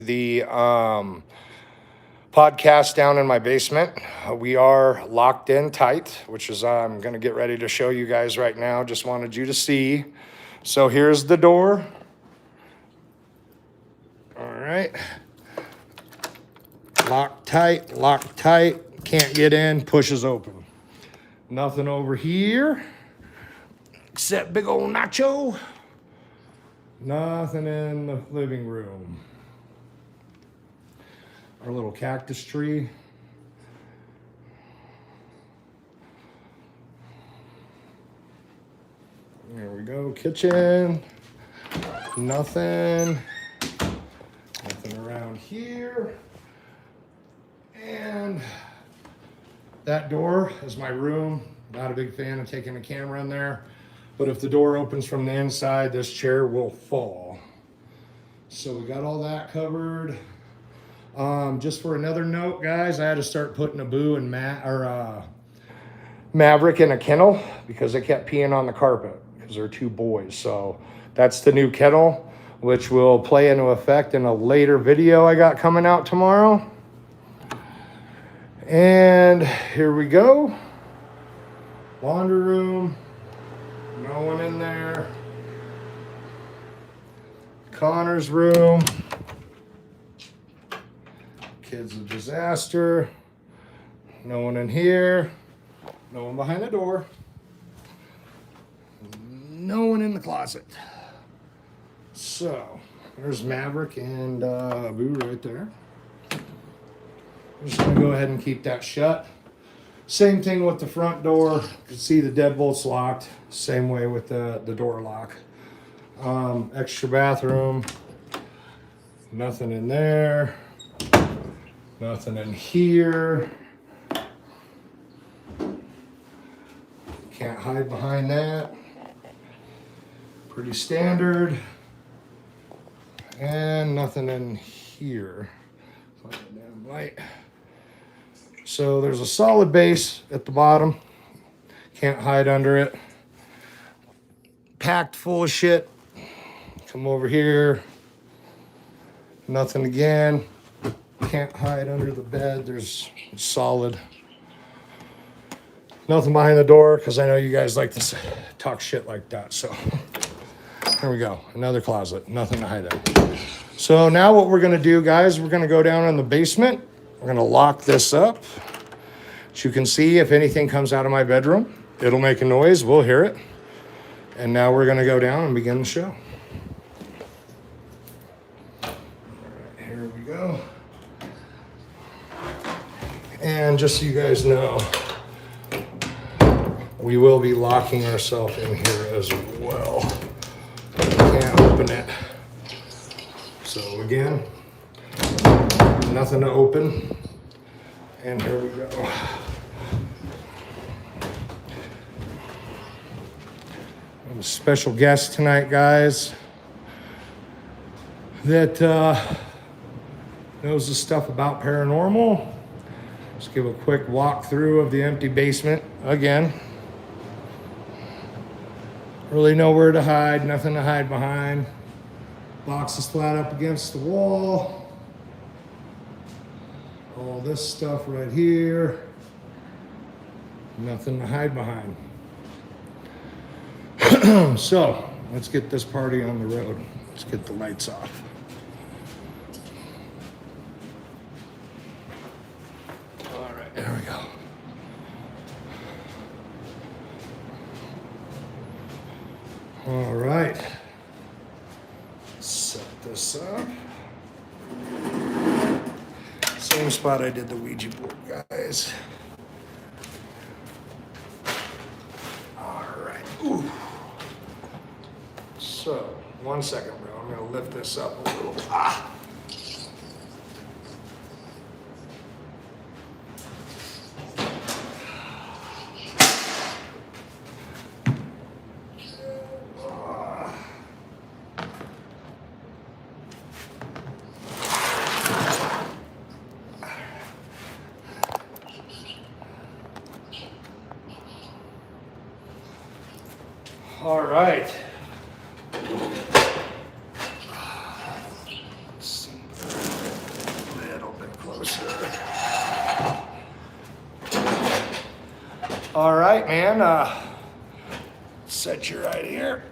The podcast down in my basement. We are locked in tight, which is I'm going to get ready to show you guys right now. Just wanted you to see. So here's the door. All right. Locked tight, locked tight. Can't get in, pushes open. Nothing over here except big old Nacho. Nothing in the living room. Our little cactus tree. There we go, kitchen. Nothing. Nothing around here. And that door is my room. Not a big fan of taking a camera in there. But if the door opens from the inside, this chair will fall. So we got all that covered. Just for another note, guys, I had to start putting Abu and Maverick in a kennel because they kept peeing on the carpet because they're two boys. So that's the new kennel, which will play into effect in a later video I got coming out tomorrow. And here we go. Laundry room. No one in there. Connor's room. Kids a disaster. No one in here. No one behind the door. No one in the closet. So there's Maverick and Abu right there. I'm just gonna go ahead and keep that shut. Same thing with the front door. You can see the deadbolt's locked. Same way with the door lock. Extra bathroom. Nothing in there. Nothing in here. Can't hide behind that. Pretty standard. And nothing in here. Damn light. So there's a solid base at the bottom. Can't hide under it. Packed full of shit. Come over here. Nothing again. Can't hide under the bed. It's solid. Nothing behind the door because I know you guys like to talk shit like that. So here we go. Another closet. Nothing to hide in. So now what we're going to do, guys, we're going to go down in the basement. We're going to lock this up. As you can see, if anything comes out of my bedroom, it'll make a noise. We'll hear it. And now we're going to go down and begin the show. All right, here we go. And just so you guys know, we will be locking ourselves in here as well. Can't open it. So again, nothing to open. And here we go. I have a special guest tonight, guys, that knows the stuff about paranormal. Just give a quick walkthrough of the empty basement again. Really nowhere to hide, nothing to hide behind. Box is flat up against the wall. All this stuff right here. Nothing to hide behind. So, let's get this party on the road. Let's get the lights off. All right, there we go. All right. Set this up. Same spot I did the Ouija board, guys. All right. Ooh. So, 1 second, bro. I'm gonna lift this up a little. Ah. All right. Let's see. closer. All right, man. Set you right here.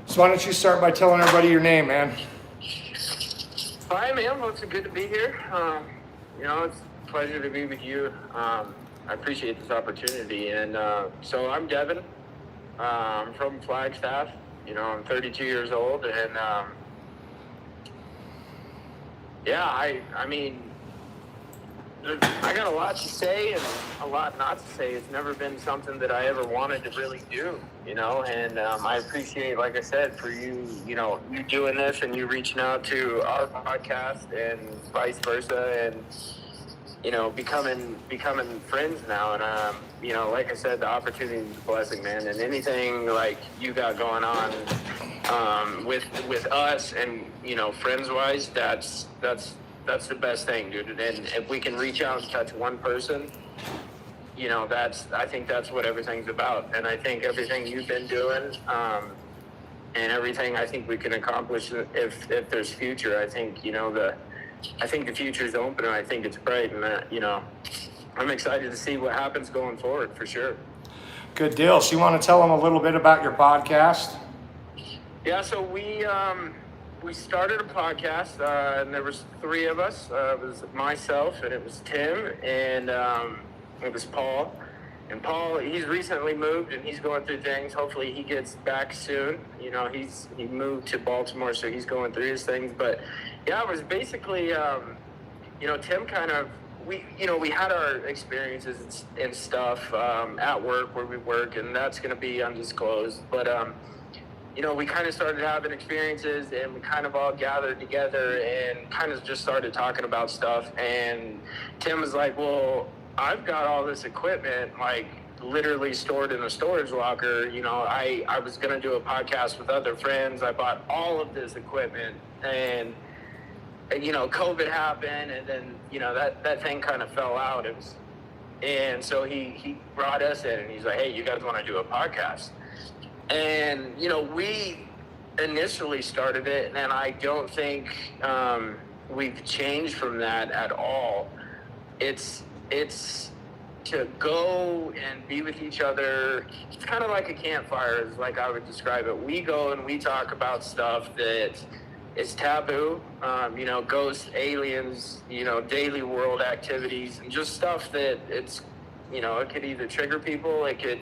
So why don't you start by telling everybody your name, man? Hi, man. Well, it's good to be here. It's a pleasure to be with you. I appreciate this opportunity. And so I'm Devin. I'm from Flagstaff. I'm 32 years old. And I mean, I got a lot to say and a lot not to say. It's never been something that I ever wanted to really do, and I appreciate, like I said, for you, you doing this and you reaching out to our podcast and vice versa and, becoming friends now. And, like I said, the opportunity is a blessing, man. And anything like you got going on with us and, friends-wise, that's the best thing, dude. And if we can reach out and touch one person, I think that's what everything's about. And I think everything you've been doing, and everything I think we can accomplish if there's future, I think, I think the future's open and I think it's bright. And, I'm excited to see what happens going forward for sure. Good deal. So you want to tell them a little bit about your podcast? Yeah, so we started a podcast, and there was three of us. It was myself, and it was Tim, and it was Paul. And Paul, he's recently moved, and he's going through things. Hopefully he gets back soon. He moved to Baltimore, so he's going through his things. But, yeah, it was basically, Tim kind of, we had our experiences and stuff at work where we work, and that's going to be undisclosed. But, we kind of started having experiences and we kind of all gathered together and kind of just started talking about stuff. And Tim was like, well, I've got all this equipment, like literally stored in a storage locker. I was going to do a podcast with other friends. I bought all of this equipment and COVID happened. And then, that thing kind of fell out. And so he brought us in and he's like, hey, you guys want to do a podcast? And, we initially started it, and I don't think we've changed from that at all. It's to go and be with each other. It's kind of like a campfire, is like I would describe it. We go and we talk about stuff that is taboo, ghosts, aliens, daily world activities, and just stuff that it could either trigger people, it could...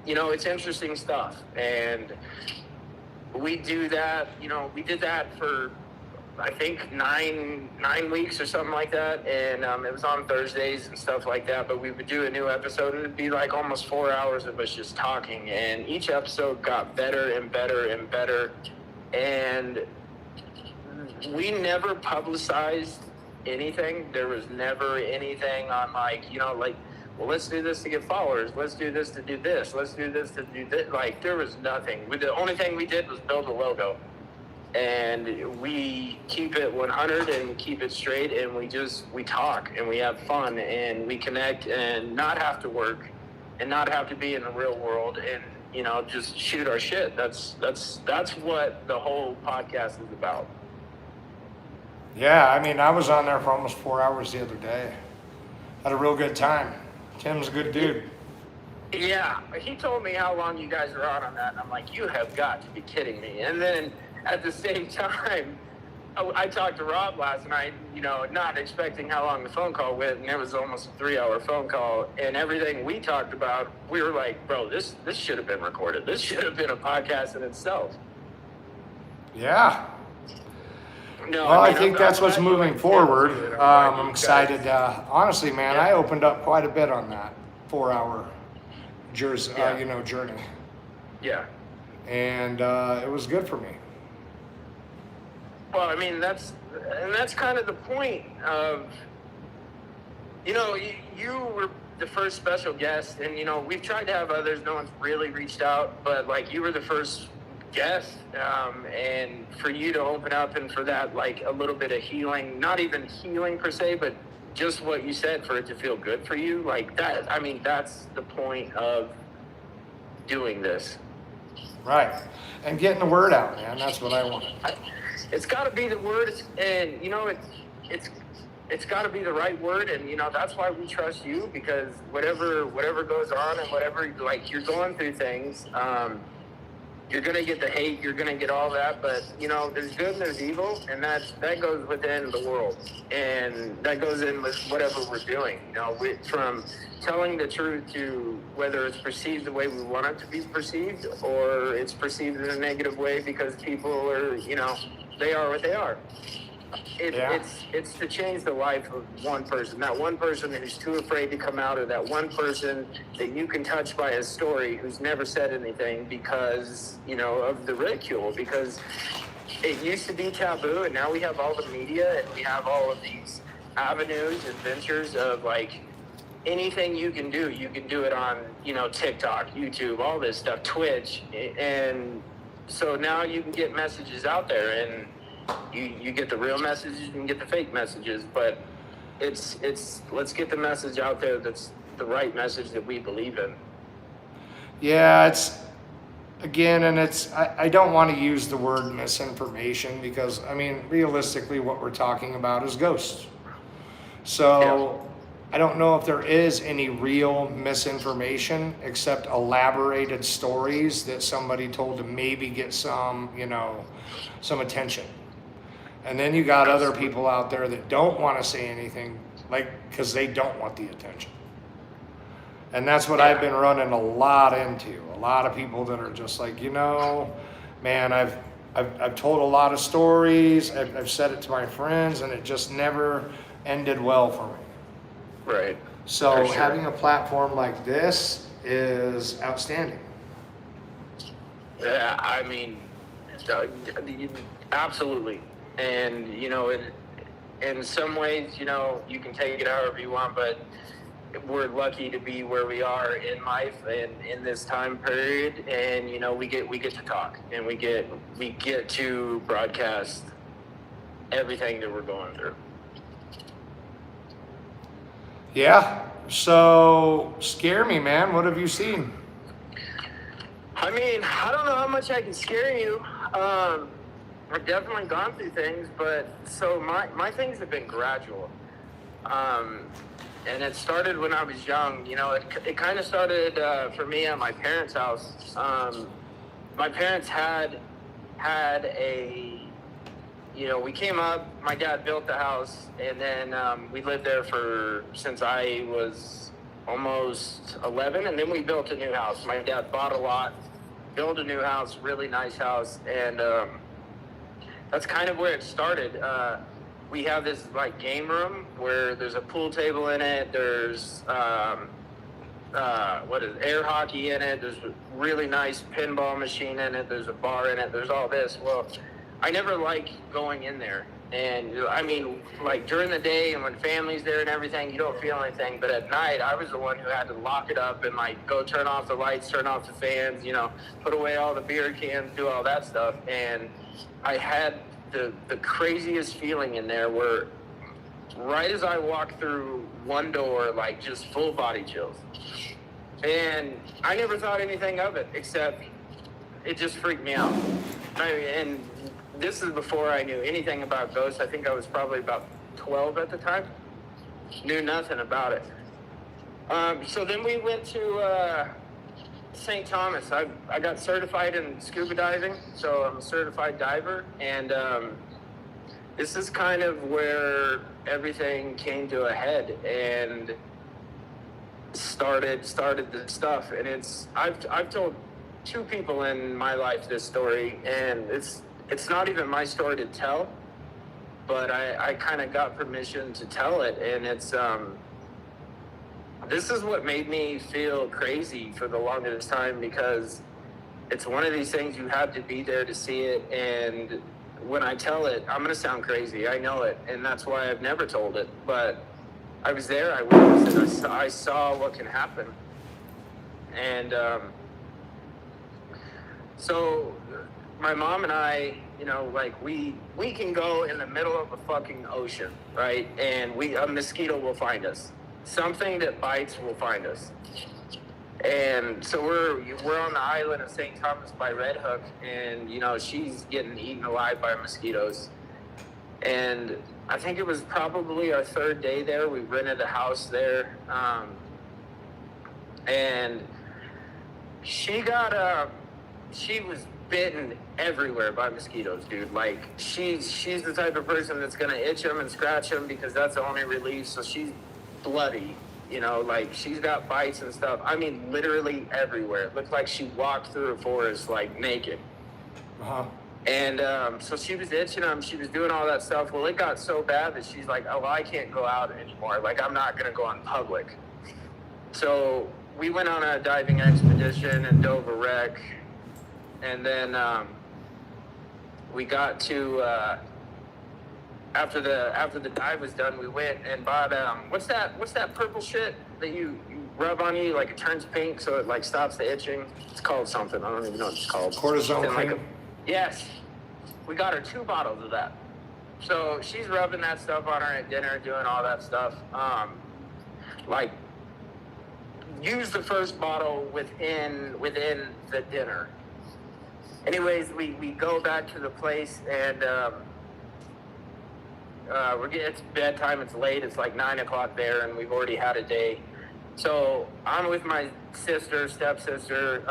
it's interesting stuff. And we do that, we did that for, I think, nine weeks or something like that. And it was on Thursdays and stuff like that. But we would do a new episode and it'd be like almost 4 hours of us just talking. And each episode got better and better and better. And we never publicized anything. There was never anything on well, let's do this to get followers. Let's do this to do this. Let's do this to do this. There was nothing. The only thing we did was build a logo. And we keep it 100 and we keep it straight. And we talk and we have fun and we connect and not have to work and not have to be in the real world and, just shoot our shit. That's what the whole podcast is about. Yeah, I mean, I was on there for almost 4 hours the other day. Had a real good time. Tim's a good dude. Yeah, he told me how long you guys were on that, and I'm like, you have got to be kidding me. And then at the same time, I talked to Rob last night, not expecting how long the phone call went, and it was almost a 3-hour phone call, and everything we talked about, we were like, bro, this should have been recorded. This should have been a podcast in itself. Yeah. No, well, I think that's what's moving forward. I'm excited. Honestly, man, I opened up quite a bit on that 4-hour journey. Yeah. And it was good for me. Well, I mean, that's kind of the point of, you were the first special guest, and, we've tried to have others. No one's really reached out, but, you were the first guest, and for you to open up and for that, a little bit of healing, not even healing per se, but just what you said, for it to feel good for you, that, I mean, that's the point of doing this. Right. And getting the word out, man. That's what I want. It's got to be the word, and it's it's got to be the right word, and that's why we trust you, because whatever goes on and whatever, like, you're going through things. You're gonna get the hate, you're gonna get all that, but there's good and there's evil, and that goes within the world, and that goes in with whatever we're doing. From telling the truth to whether it's perceived the way we want it to be perceived, or it's perceived in a negative way because people are, they are what they are. It's to change the life of one person. That one person who's too afraid to come out, or that one person that you can touch by his story who's never said anything because, of the ridicule. Because it used to be taboo, and now we have all the media, and we have all of these avenues and ventures of, like, anything you can do. You can do it on, TikTok, YouTube, all this stuff, Twitch. And so now you can get messages out there, and you get the real messages, you can get the fake messages, but it's let's get the message out there that's the right message that we believe in. Yeah, it's, again, and I don't want to use the word misinformation, because, I mean, realistically, what we're talking about is ghosts. So I don't know if there is any real misinformation except elaborated stories that somebody told to maybe get some, some attention. And then you got other people out there that don't want to say anything, like, because they don't want the attention. And that's what I've been running a lot into. A lot of people that are just like, man, I've told a lot of stories. I've said it to my friends, and it just never ended well for me. Right. So having a platform like this is outstanding. Yeah, I mean, absolutely. And in some ways, you can take it however you want, but we're lucky to be where we are in life and in this time period, and we get to talk, and we get to broadcast everything that we're going through. Yeah. So scare me, man. What have you seen? I mean, I don't know how much I can scare you. I've definitely gone through things, but so my things have been gradual. And it started when I was young. It kind of started for me at my parents' house. My parents had a, we came up, my dad built the house, and then we lived there since I was almost 11, and then we built a new house. My dad bought a lot, built a new house, really nice house, and that's kind of where it started. We have this, like, game room where there's a pool table in it. There's air hockey in it. There's a really nice pinball machine in it. There's a bar in it. There's all this. Well, I never liked going in there. And I mean, like, during the day and when family's there and everything, you don't feel anything. But at night, I was the one who had to lock it up and, like, go turn off the lights, turn off the fans, put away all the beer cans, do all that stuff. And I had the craziest feeling in there where right as I walked through one door, like, just full body chills. And I never thought anything of it, except it just freaked me out. And this is before I knew anything about ghosts. I think I was probably about 12 at the time. Knew nothing about it. So then we went to St. Thomas. I got certified in scuba diving, so I'm a certified diver, and this is kind of where everything came to a head and started this stuff. And I've told 2 people in my life this story, and it's not even my story to tell, but I kind of got permission to tell it, and it's this is what made me feel crazy for the longest time, because it's one of these things you have to be there to see it. And when I tell it, I'm going to sound crazy. I know it. And that's why I've never told it. But I was there. I witnessed it. I saw what can happen. And so my mom and I, like, we can go in the middle of a fucking ocean, right? And a mosquito will find us. Something that bites will find us. And so we're on the island of St. Thomas by Red Hook, and you know she's getting eaten alive by mosquitoes. And I think it was probably our third day there. We rented a house there, and she was bitten everywhere by mosquitoes, dude. Like she's the type of person that's gonna itch them and scratch them because that's the only relief. So she's bloody. You know, like she's got bites and stuff. I mean, literally everywhere. It looked like she walked through a forest like naked. Uh-huh. And so she was itching them. She was doing all that stuff. Well, it got so bad that she's like, oh, I can't go out anymore. Like, I'm not going to go in public. So we went on a diving expedition and dove a wreck. And then we got to... After the dive was done, we went and bought what's that purple shit that you rub on you, like it turns pink so it like stops the itching? It's called something. I don't even know what it's called. Cortisone cream? Yes. We got her 2 bottles of that. So she's rubbing that stuff on her at dinner, doing all that stuff. Like use the first bottle within the dinner. Anyways, we go back to the place and it's bedtime, it's late, it's like 9 o'clock there, and we've already had a day. So I'm with my stepsister.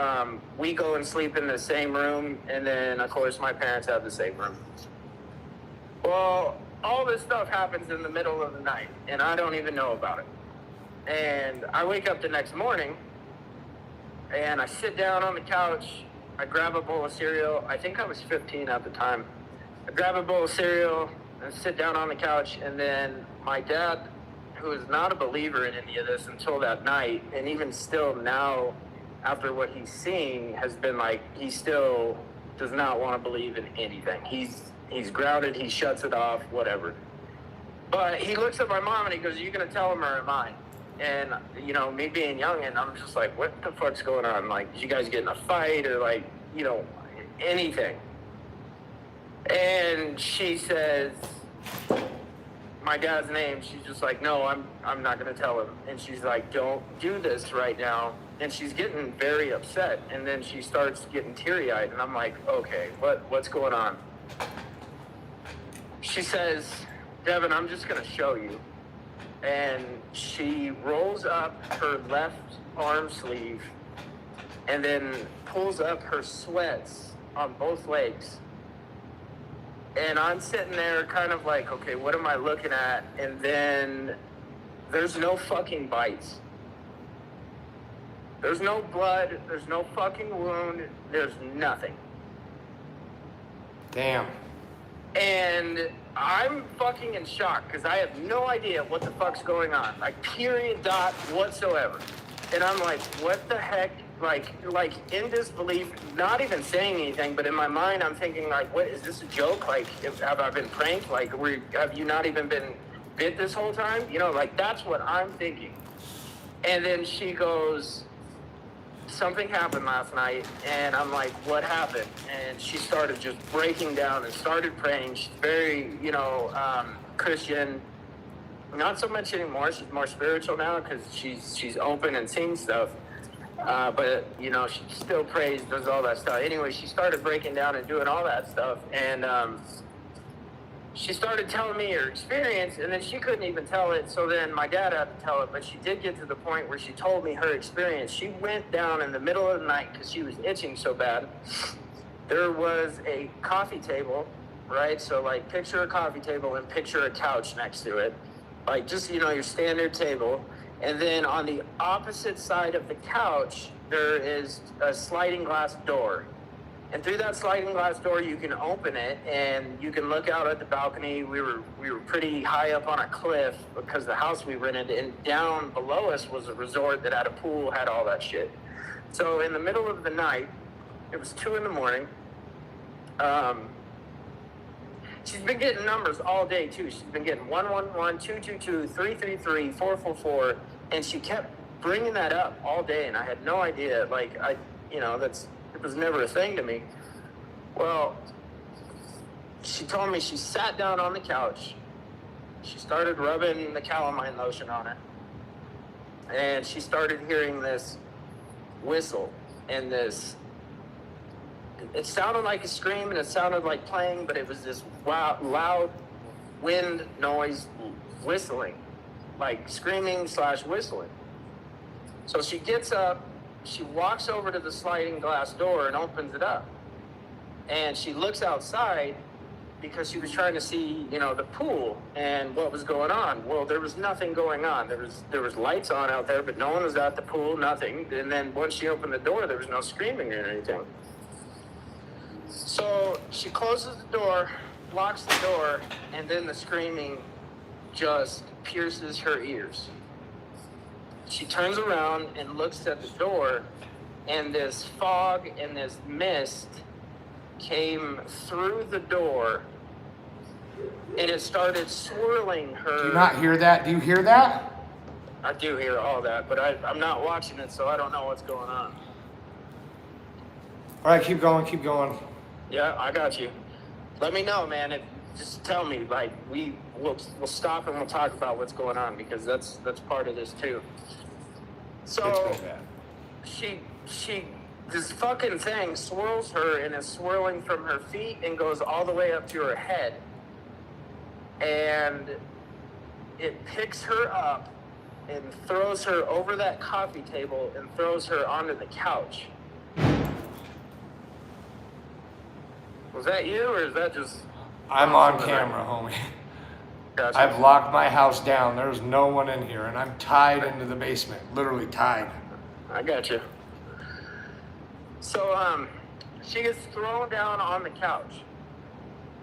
We go and sleep in the same room, and then, of course, my parents have the same room. Well, all this stuff happens in the middle of the night, and I don't even know about it. And I wake up the next morning, and I sit down on the couch, I grab a bowl of cereal. I think I was 15 at the time. I grab a bowl of cereal, and sit down on the couch, and then my dad, who is not a believer in any of this until that night, and even still now, after what he's seeing, has been like, he still does not want to believe in anything. He's grounded, he shuts it off, whatever. But he looks at my mom and he goes, are you going to tell him or am I? And, you know, me being young, and I'm just like, what the fuck's going on? Like, did you guys get in a fight or like, you know, anything? And she says my dad's name. She's just like, no, I'm not going to tell him. And she's like, don't do this right now. And she's getting very upset. And then she starts getting teary-eyed. And I'm like, okay, what's going on? She says, Devin, I'm just going to show you. And she rolls up her left arm sleeve and then pulls up her sweats on both legs. And I'm sitting there kind of like, okay, what am I looking at? And then there's no fucking bites. There's no blood. There's no fucking wound. There's nothing. Damn. And I'm fucking in shock because I have no idea what the fuck's going on. Like, period, dot, whatsoever. And I'm like, what the heck? Like in disbelief, not even saying anything, but in my mind, I'm thinking, like, what, is this a joke? Like, have I been pranked? Like, have you not even been bit this whole time? You know, like, that's what I'm thinking. And then she goes, something happened last night, and I'm like, what happened? And she started just breaking down and started praying. She's very, Christian. Not so much anymore. She's more spiritual now because she's open and seeing stuff. But, she still prays, does all that stuff. Anyway, she started breaking down and doing all that stuff. And she started telling me her experience, and then she couldn't even tell it. So then my dad had to tell it. But she did get to the point where she told me her experience. She went down in the middle of the night because she was itching so bad. There was a coffee table, right? So, like, picture a coffee table and picture a couch next to it. Like, just, your standard table. And then on the opposite side of the couch, there is a sliding glass door. And through that sliding glass door, you can open it and you can look out at the balcony. We were pretty high up on a cliff because the house we rented, and down below us was a resort that had a pool, had all that shit. So in the middle of the night, it was 2 a.m. She's been getting numbers all day too. She's been getting 111, 222, 333, 444, and she kept bringing that up all day, and I had no idea. Like, it was never a thing to me. Well, she told me she sat down on the couch. She started rubbing the calamine lotion on it, and she started hearing this whistle and this. It sounded like a scream and it sounded like playing, but it was this loud wind noise whistling, like screaming / whistling. So she gets up, she walks over to the sliding glass door and opens it up. And she looks outside because she was trying to see, the pool and what was going on. Well, there was nothing going on. There was lights on out there, but no one was at the pool, nothing. And then once she opened the door, there was no screaming or anything. So she closes the door, locks the door, and then the screaming just pierces her ears. She turns around and looks at the door, and this fog and this mist came through the door, and it started swirling her. Do you not hear that? Do you hear that? I do hear all that, but I'm not watching it, so I don't know what's going on. All right, keep going. Yeah, I got you. Let me know, man. Just tell me, like, we'll stop and we'll talk about what's going on, because that's part of this too. So she this fucking thing swirls her and is swirling from her feet and goes all the way up to her head, and it picks her up and throws her over that coffee table and throws her onto the couch. Was that you, or is that just... I'm on camera, homie. Gotcha. I've locked my house down. There's no one in here, and I'm tied into the basement. Literally tied. I got you. So, she gets thrown down on the couch,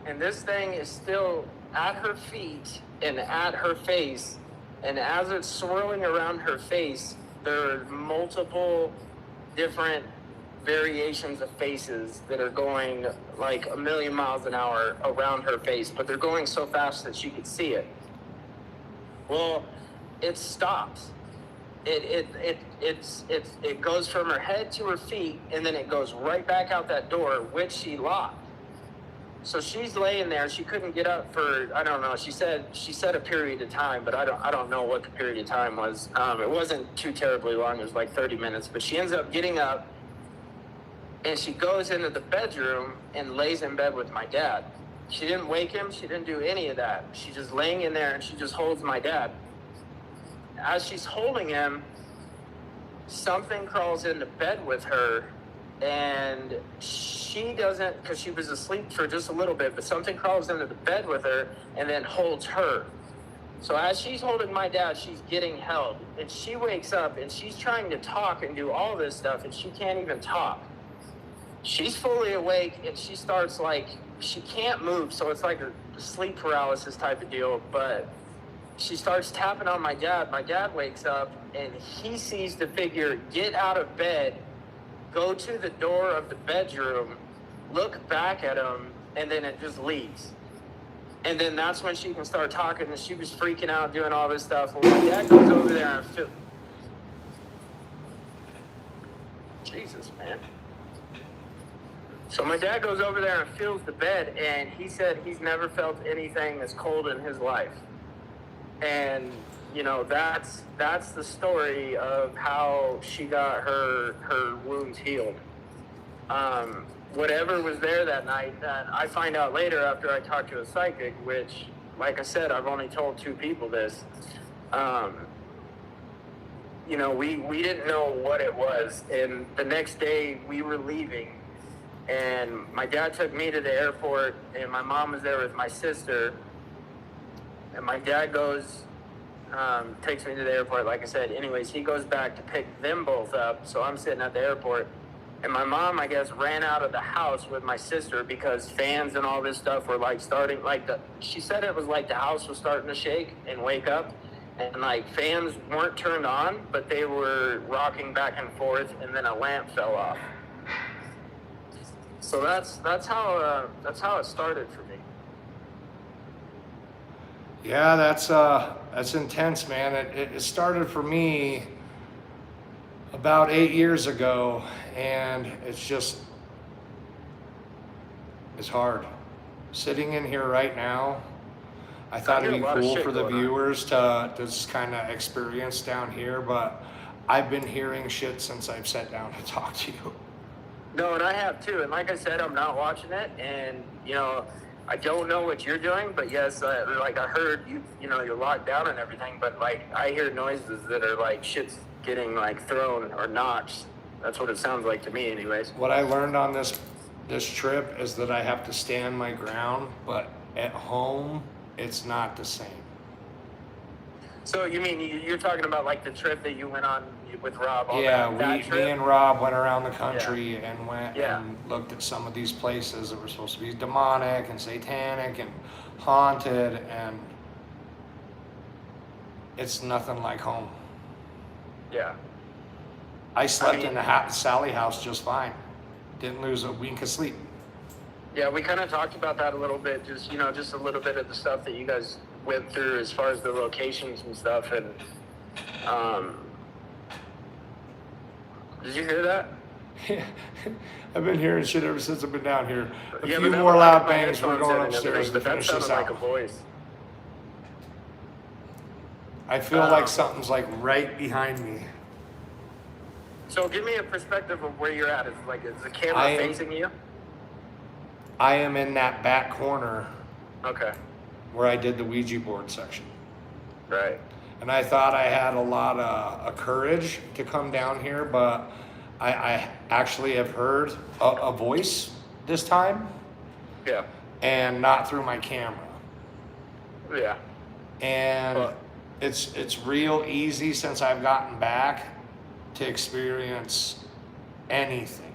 and this thing is still at her feet and at her face, and as it's swirling around her face, there are multiple different variations of faces that are going like 1,000,000 miles an hour around her face, but they're going so fast that she could see it. Well, it stops. It goes from her head to her feet, and then it goes right back out that door, which she locked. So she's laying there. She couldn't get up for, I don't know. She said a period of time, but I don't know what the period of time was. It wasn't too terribly long. It was like 30 minutes. But she ends up getting up, and she goes into the bedroom and lays in bed with my dad. She didn't wake him. She didn't do any of that. She's just laying in there, and she just holds my dad. As she's holding him, something crawls into bed with her, and she doesn't, because she was asleep for just a little bit, but something crawls into the bed with her and then holds her. So as she's holding my dad, she's getting held, and she wakes up, and she's trying to talk and do all this stuff, and she can't even talk. She's fully awake, and she starts she can't move, so it's like a sleep paralysis type of deal, but she starts tapping on my dad. My dad wakes up, and he sees the figure get out of bed, go to the door of the bedroom, look back at him, and then it just leaves. And then that's when she can start talking, and she was freaking out, doing all this stuff. Well, my dad goes over there and Jesus, man. So my dad goes over there and feels the bed, and he said he's never felt anything as cold in his life. And, that's the story of how she got her wounds healed. Whatever was there that night, I find out later after I talked to a psychic, which, like I said, I've only told 2 people this. We didn't know what it was. And the next day we were leaving, and my dad took me to the airport, and my mom was there with my sister. And my dad goes, takes me to the airport, like I said. Anyways, he goes back to pick them both up, so I'm sitting at the airport. And my mom, I guess, ran out of the house with my sister because fans and all this stuff were, starting, she said it was like the house was starting to shake and wake up. And, fans weren't turned on, but they were rocking back and forth, and then a lamp fell off. So that's how it started for me. Yeah, that's intense, man. It started for me about 8 years ago, and it's hard. Sitting in here right now, I thought it'd be cool for the viewers to just kind of experience down here, but I've been hearing shit since I've sat down to talk to you. No, and I have too. And like I said, I'm not watching it, and I don't know what you're doing, but yes, like I heard you're locked down and everything, but like I hear noises that are like shit's getting like thrown or knocked. That's what it sounds like to me, anyways. What I learned on this trip is that I have to stand my ground, but at home, it's not the same. So you mean you're talking about like the trip that you went on with Rob? Yeah, that me and Rob went around the country Yeah. and went Yeah. and looked at some of these places that were supposed to be demonic and satanic and haunted, and it's nothing like home. Yeah. I slept in the Sally house just fine. Didn't lose a wink of sleep. Yeah, we kind of talked about that a little bit, just a little bit of the stuff that you guys went through as far as the locations and stuff. And did you hear that? I've been hearing shit ever since I've been down here. A Yeah, few but more that- loud my bangs. We're headphones going in and upstairs everything, to but that finish this sounded like a out. voice. I feel like something's like right behind me. So give me a perspective of where you're at. Is the camera facing you? I am in that back corner Okay. where I did the Ouija board section. Right. And I thought I had a lot of courage to come down here, but I actually have heard a voice this time, Yeah. and not through my camera. Yeah. And Well- it's real easy since I've gotten back to experience anything.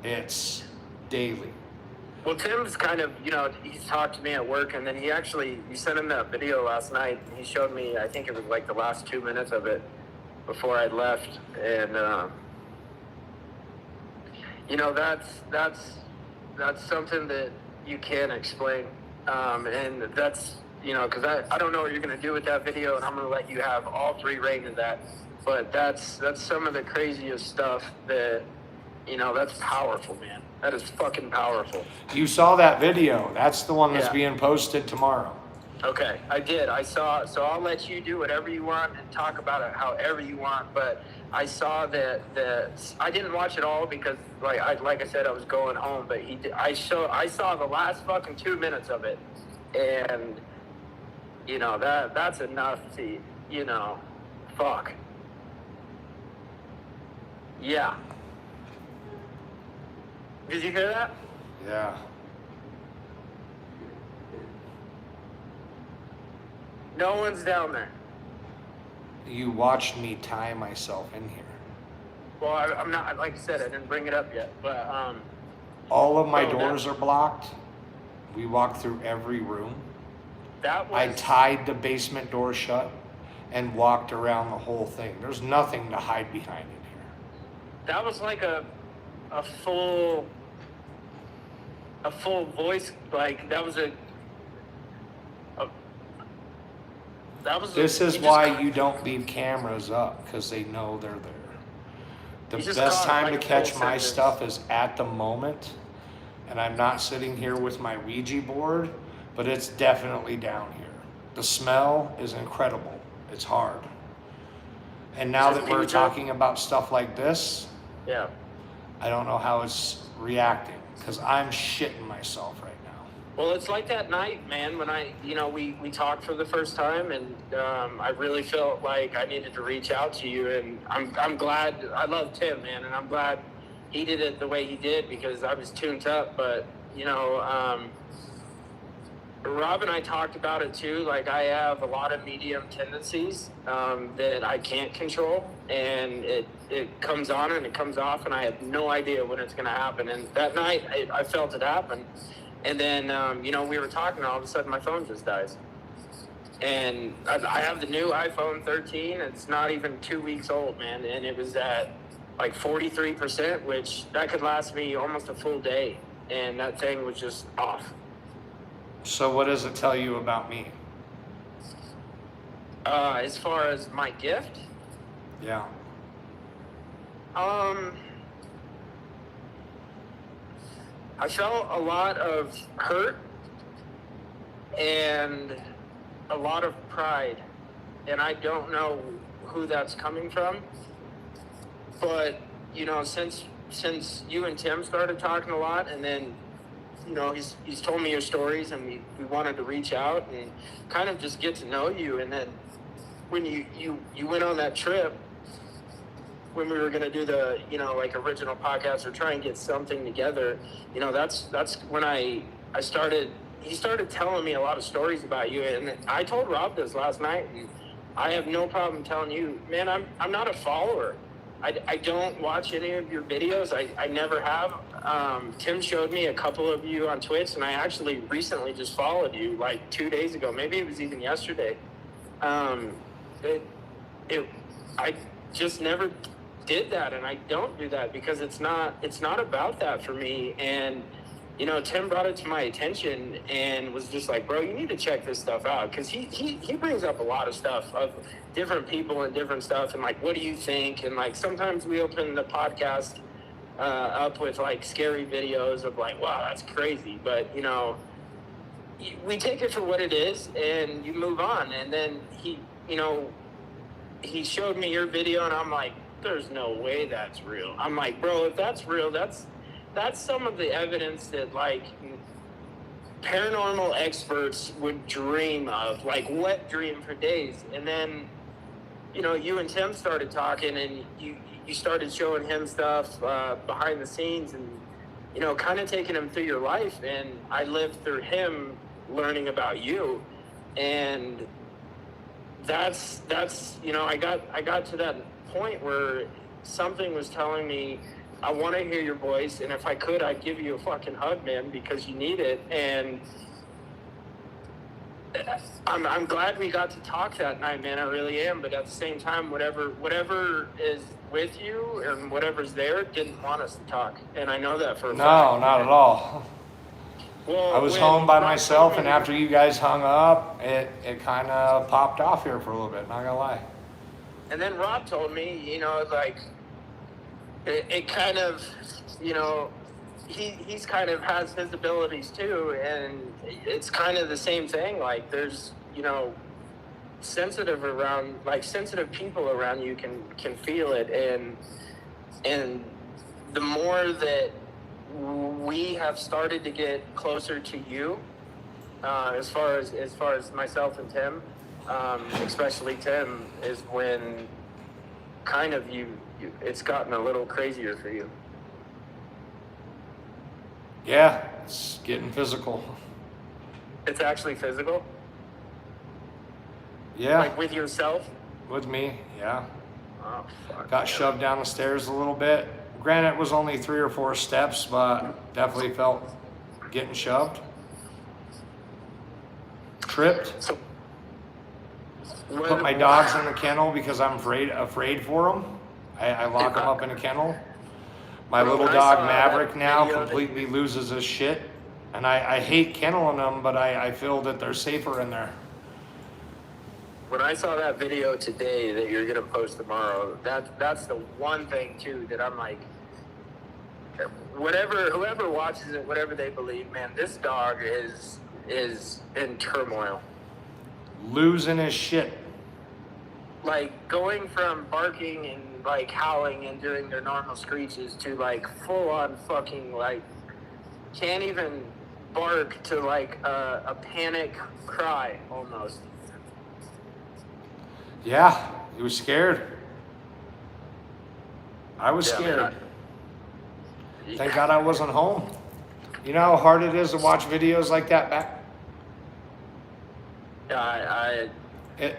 It's daily. Well, Tim's kind of, he's talked to me at work, and then you sent him that video last night, and he showed me, I think it was like the last 2 minutes of it before I left, and, that's something that you can't explain, and that's, because I don't know what you're going to do with that video, and I'm going to let you have all 3 rated that, but that's some of the craziest stuff that, that's powerful, man. That is fucking powerful. You saw that video. That's the one that's Yeah. being posted tomorrow. Okay, I did. I saw. So I'll let you do whatever you want and talk about it however you want. But I saw that I didn't watch it all because, like I said, I was going home. But I saw the last fucking 2 minutes of it, and that's enough to fuck. Yeah. Did you hear that? Yeah. No one's down there. You watched me tie myself in here. Well, I'm not, like I said, I didn't bring it up yet, but, All of my Oh, doors are blocked. We walked through every room. that was... I tied the basement door shut and walked around the whole thing. There's nothing to hide behind in here. That was like a full voice, like, that was This is why you don't leave cameras up, because they know they're there. The You just best caught it time like to a catch full my sentence. stuff is at the moment, and I'm not sitting here with my Ouija board, but it's definitely down here. The smell is incredible. It's hard. And now Is it that we're Epidode? talking about stuff like this, Yeah. I don't know how it's reacting, because I'm shitting myself right now. Well, it's like that night, man, when we talked for the first time, and I really felt like I needed to reach out to you, and I'm glad. I love Tim, man, and I'm glad he did it the way he did, because I was tuned up, but Rob and I talked about it too. Like, I have a lot of medium tendencies that I can't control, and it comes on and it comes off, and I have no idea when it's going to happen. And that night, I felt it happen. And then, we were talking, and all of a sudden my phone just dies. And I have the new iPhone 13. It's not even 2 weeks old, man. And it was at like 43%, which that could last me almost a full day. And that thing was just off. So what does it tell you about me? As far as my gift, Yeah. I felt a lot of hurt and a lot of pride, and I don't know who that's coming from. But, you know, since you and Tim started talking a lot, and then, you know, he's told me your stories, and we wanted to reach out and kind of just get to know you. And then when you went on that trip, when we were going to do the, you know, like original podcast or try and get something together, you know, that's when I started, he started telling me a lot of stories about you. And I told Rob this last night, and I have no problem telling you, man, I'm not a follower. I don't watch any of your videos. I never have. Tim showed me a couple of you on Twitch, and I actually recently just followed you like 2 days ago. Maybe it was even yesterday. I just never did that, and I don't do that because it's not about that for me. And you know, Tim brought it to my attention and was just like, bro, you need to check this stuff out, because he brings up a lot of stuff of different people and different stuff, and like, what do you think? And like, sometimes we open the podcast up with like scary videos of like, wow, that's crazy, but you know, we take it for what it is and you move on. And then he showed me your video, and I'm like, there's no way that's real. I'm like, bro, if that's real, that's some of the evidence that like paranormal experts would dream of, like wet dream for days. And then, you know, you and Tim started talking, and you started showing him stuff behind the scenes, and you know, kind of taking him through your life. And I lived through him learning about you. And that's you know, I got to that point where something was telling me, I want to hear your voice, and if I could, I'd give you a fucking hug, man, because you need it. And I'm glad we got to talk that night, man. I really am. But at the same time, whatever is with you and whatever's there didn't want us to talk, and I know that for a fact. No, not at all. Well, I was when home by Rob myself, told and me- after you guys hung up, it kind of popped off here for a little bit, not gonna lie. And then Rob told me, you know, like, it kind of, you know, he's kind of has his abilities too, and it's kind of the same thing. Like, there's, you know, sensitive people around you can feel it, and the more that we have started to get closer to you, as far as myself and Tim, especially Tim, is when kind of it's gotten a little crazier for you. Yeah, it's getting physical. It's actually physical? Yeah, Like with yourself? with me, yeah. Oh, fuck. Got shoved down the stairs a little bit. Granted, it was only 3 or 4 steps, but definitely felt getting shoved. Tripped. So, Put my dogs in the kennel because I'm afraid for them. I lock them up in a kennel. My Bro, little when I dog saw Maverick that now video that- completely loses his shit. And I hate kenneling them, but I feel that they're safer in there. When I saw that video today that you're gonna post tomorrow, that's the one thing too that I'm like, whoever watches it, whatever they believe, man, this dog is in turmoil. Losing his shit. Like, going from barking and like howling and doing their normal screeches to like full on fucking like can't even bark to like a panic cry almost. Yeah, he was scared. I was Yeah, scared. man, Thank God I wasn't home. You know how hard it is to watch videos like that back?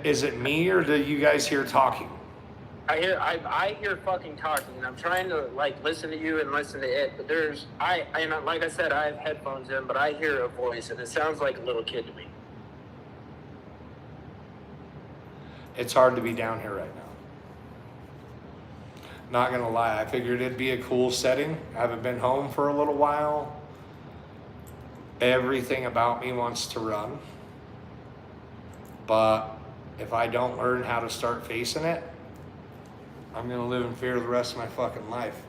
Is it me, or do you guys hear talking? I hear fucking talking, and I'm trying to like listen to you and listen to it, but and like I said, I have headphones in, but I hear a voice, and it sounds like a little kid to me. It's hard to be down here right now. Not gonna lie, I figured it'd be a cool setting. I haven't been home for a little while. Everything about me wants to run. But if I don't learn how to start facing it, I'm gonna live in fear the rest of my fucking life.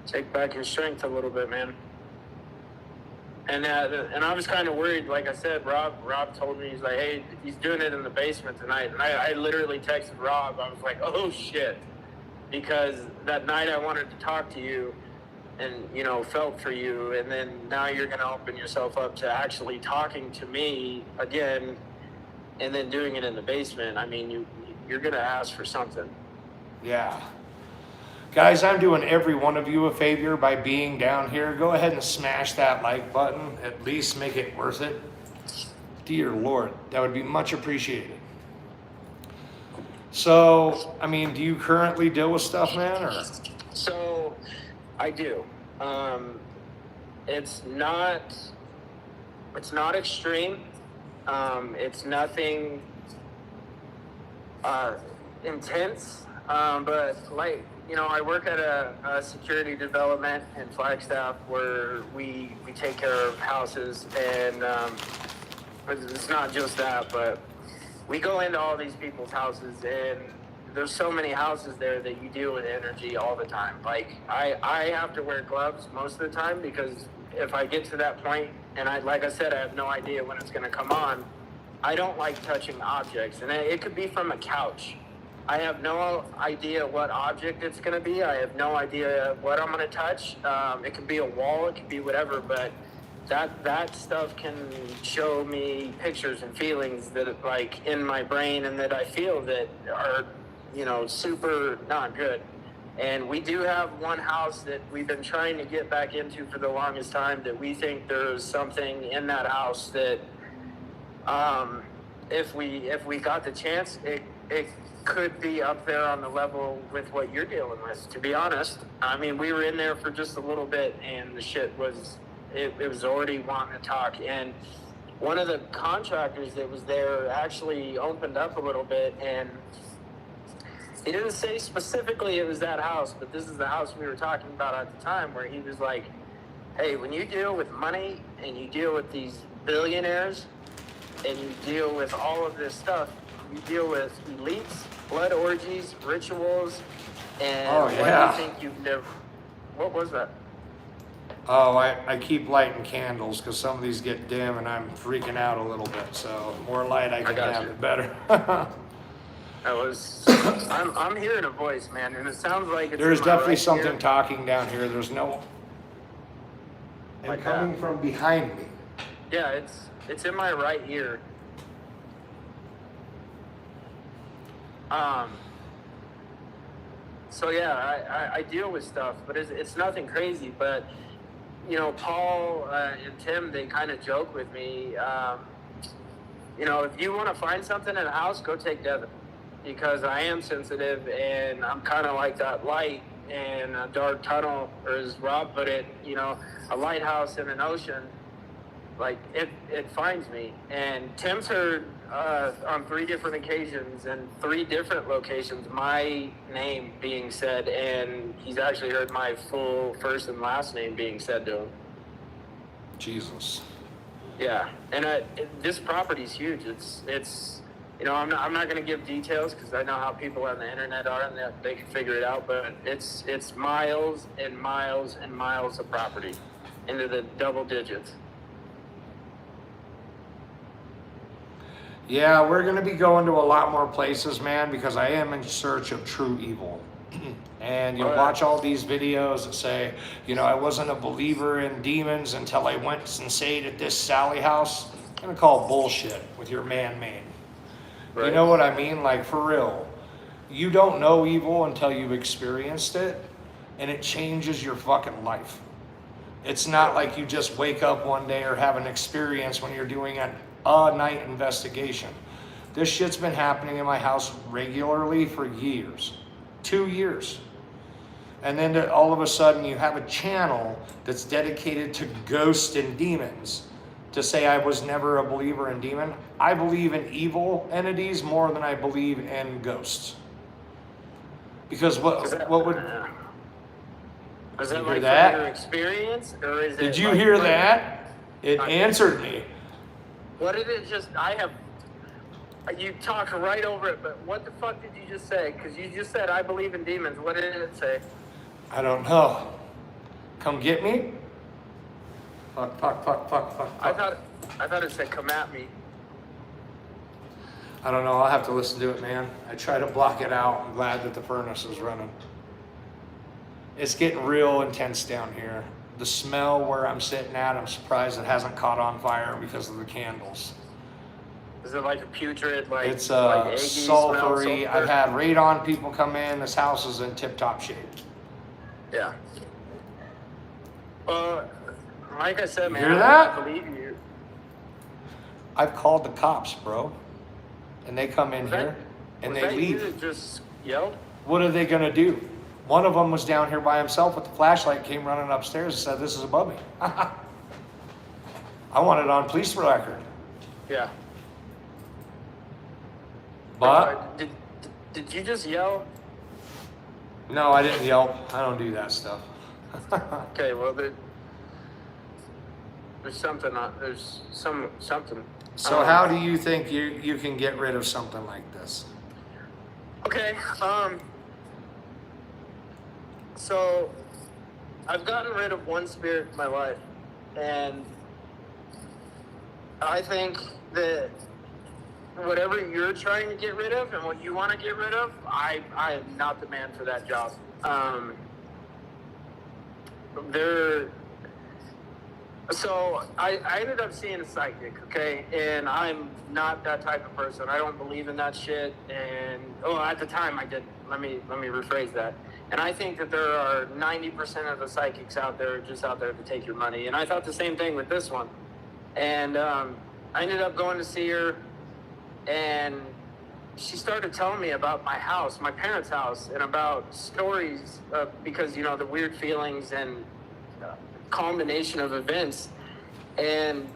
Take back your strength a little bit, man. And I was kind of worried. Like I said, Rob told me, he's like, hey, he's doing it in the basement tonight. And I literally texted Rob. I was like, oh shit, because that night I wanted to talk to you, and felt for you, and then now you're gonna open yourself up to actually talking to me again, and then doing it in the basement. I mean, you're gonna ask for something. Yeah. Guys, I'm doing every one of you a favor by being down here. Go ahead and smash that like button. At least make it worth it. Dear Lord, that would be much appreciated. So, I mean, do you currently deal with stuff, man? Or? So, I do. It's not extreme. It's nothing intense. But like, I work at a security development in Flagstaff where we take care of houses, and it's not just that, but we go into all these people's houses, and there's so many houses there that you deal with energy all the time. Like, I have to wear gloves most of the time, because if I get to that point, and like I said, I have no idea when it's going to come on, I don't like touching objects. And it could be from a couch. I have no idea what object it's going to be. I have no idea what I'm going to touch. It could be a wall, it could be whatever, but that stuff can show me pictures and feelings that, like, in my brain, and that I feel that are, super not good. And we do have one house that we've been trying to get back into for the longest time, that we think there's something in that house that, if we got the chance, it could be up there on the level with what you're dealing with, to be honest. I mean, we were in there for just a little bit, and the shit was, it was already wanting to talk. And one of the contractors that was there actually opened up a little bit, and he didn't say specifically it was that house, but this is the house we were talking about at the time, where he was like, hey, when you deal with money, and you deal with these billionaires, and you deal with all of this stuff, you deal with elites, blood orgies, rituals, and what do you think you've never... What was that? Oh, I keep lighting candles because some of these get dim and I'm freaking out a little bit. So the more light I can have, the better. I'm hearing a voice, man, and it sounds like it's... There's definitely something talking down here. There's no... And like coming from behind me. Yeah, it's in my right ear. So yeah, I deal with stuff, but it's nothing crazy. But Paul and Tim, they kind of joke with me. If you want to find something in a house, go take Devin, because I am sensitive, and I'm kind of like that light in a dark tunnel, or as Rob put it, a lighthouse in an ocean. Like, it finds me. And Tim's heard on 3 different occasions and 3 different locations my name being said, and he's actually heard my full first and last name being said to him. Jesus. Yeah, and this property's huge. It's I'm not going to give details, because I know how people on the internet are, and they can figure it out. But it's miles and miles and miles of property, into the double digits. Yeah, we're going to be going to a lot more places, man, because I am in search of true evil. And you watch all these videos that say, I wasn't a believer in demons until I went and stayed at this Sally house. I'm going to call bullshit with your man-made. Right. You know what I mean? Like, for real. You don't know evil until you've experienced it, and it changes your fucking life. It's not like you just wake up one day or have an experience when you're doing a night investigation. This shit's been happening in my house regularly for years. 2 years. And then all of a sudden you have a channel that's dedicated to ghosts and demons to say I was never a believer in demon. I believe in evil entities more than I believe in ghosts. Because what would... Is that like from your experience, or is it... Did you hear that? It answered me. What did it just... You talk right over it, but what the fuck did you just say? Because you just said, I believe in demons. What did it say? I don't know. Come get me? Fuck. I thought it said come at me. I don't know. I'll have to listen to it, man. I try to block it out. I'm glad that the furnace is running. It's getting real intense down here. The smell where I'm sitting at, I'm surprised it hasn't caught on fire because of the candles. Is it like a putrid, like It's like eggy smell, sulfury. sulfur? I've had radon people come in. This house is in tip-top shape. Yeah. Like I said, man, hear that? I believe you. I've called the cops, bro. And they come in here and they leave. You that just yelled? What are they gonna do? One of them was down here by himself with the flashlight, came running upstairs and said, "This is above me." I want it on police record. Yeah. But did you just yell? no, I didn't yell. I don't do that stuff. Okay, well there's something. There's something. So how do you think you can get rid of something like this? Okay. So I've gotten rid of one spirit in my life, and I think that whatever you're trying to get rid of and what you want to get rid of, I am not the man for that job. So I ended up seeing a psychic, okay? And I'm not that type of person. I don't believe in that shit. And at the time I didn't. Let me rephrase that. And I think that there are 90% of the psychics out there just out there to take your money. And I thought the same thing with this one. And I ended up going to see her, and she started telling me about my house, my parents' house, and about stories because, you know, the weird feelings and combination of events. And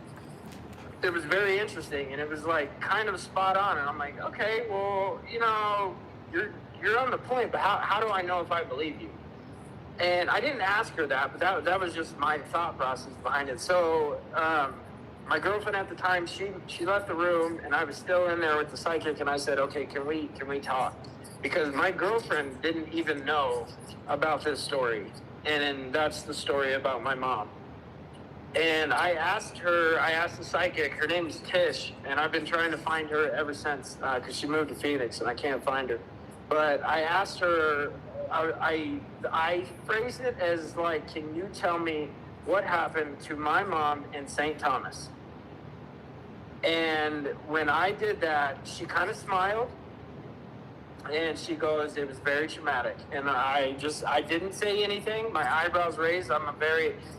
it was very interesting, and it was like kind of spot on. And I'm like, okay, well, you know, you're on the point, but how do I know if I believe you? And I didn't ask her that, but that was just my thought process behind it. So my girlfriend at the time, she left the room, and I was still in there with the psychic, and I said, okay, can we talk? Because my girlfriend didn't even know about this story, and that's the story about my mom. And I asked the psychic, her name's Tish, and I've been trying to find her ever since, because she moved to Phoenix, and I can't find her. But I asked her, I phrased it as like, can you tell me what happened to my mom in St. Thomas? And when I did that, she kind of smiled, and she goes, it was very traumatic. And I didn't say anything. My eyebrows raised. I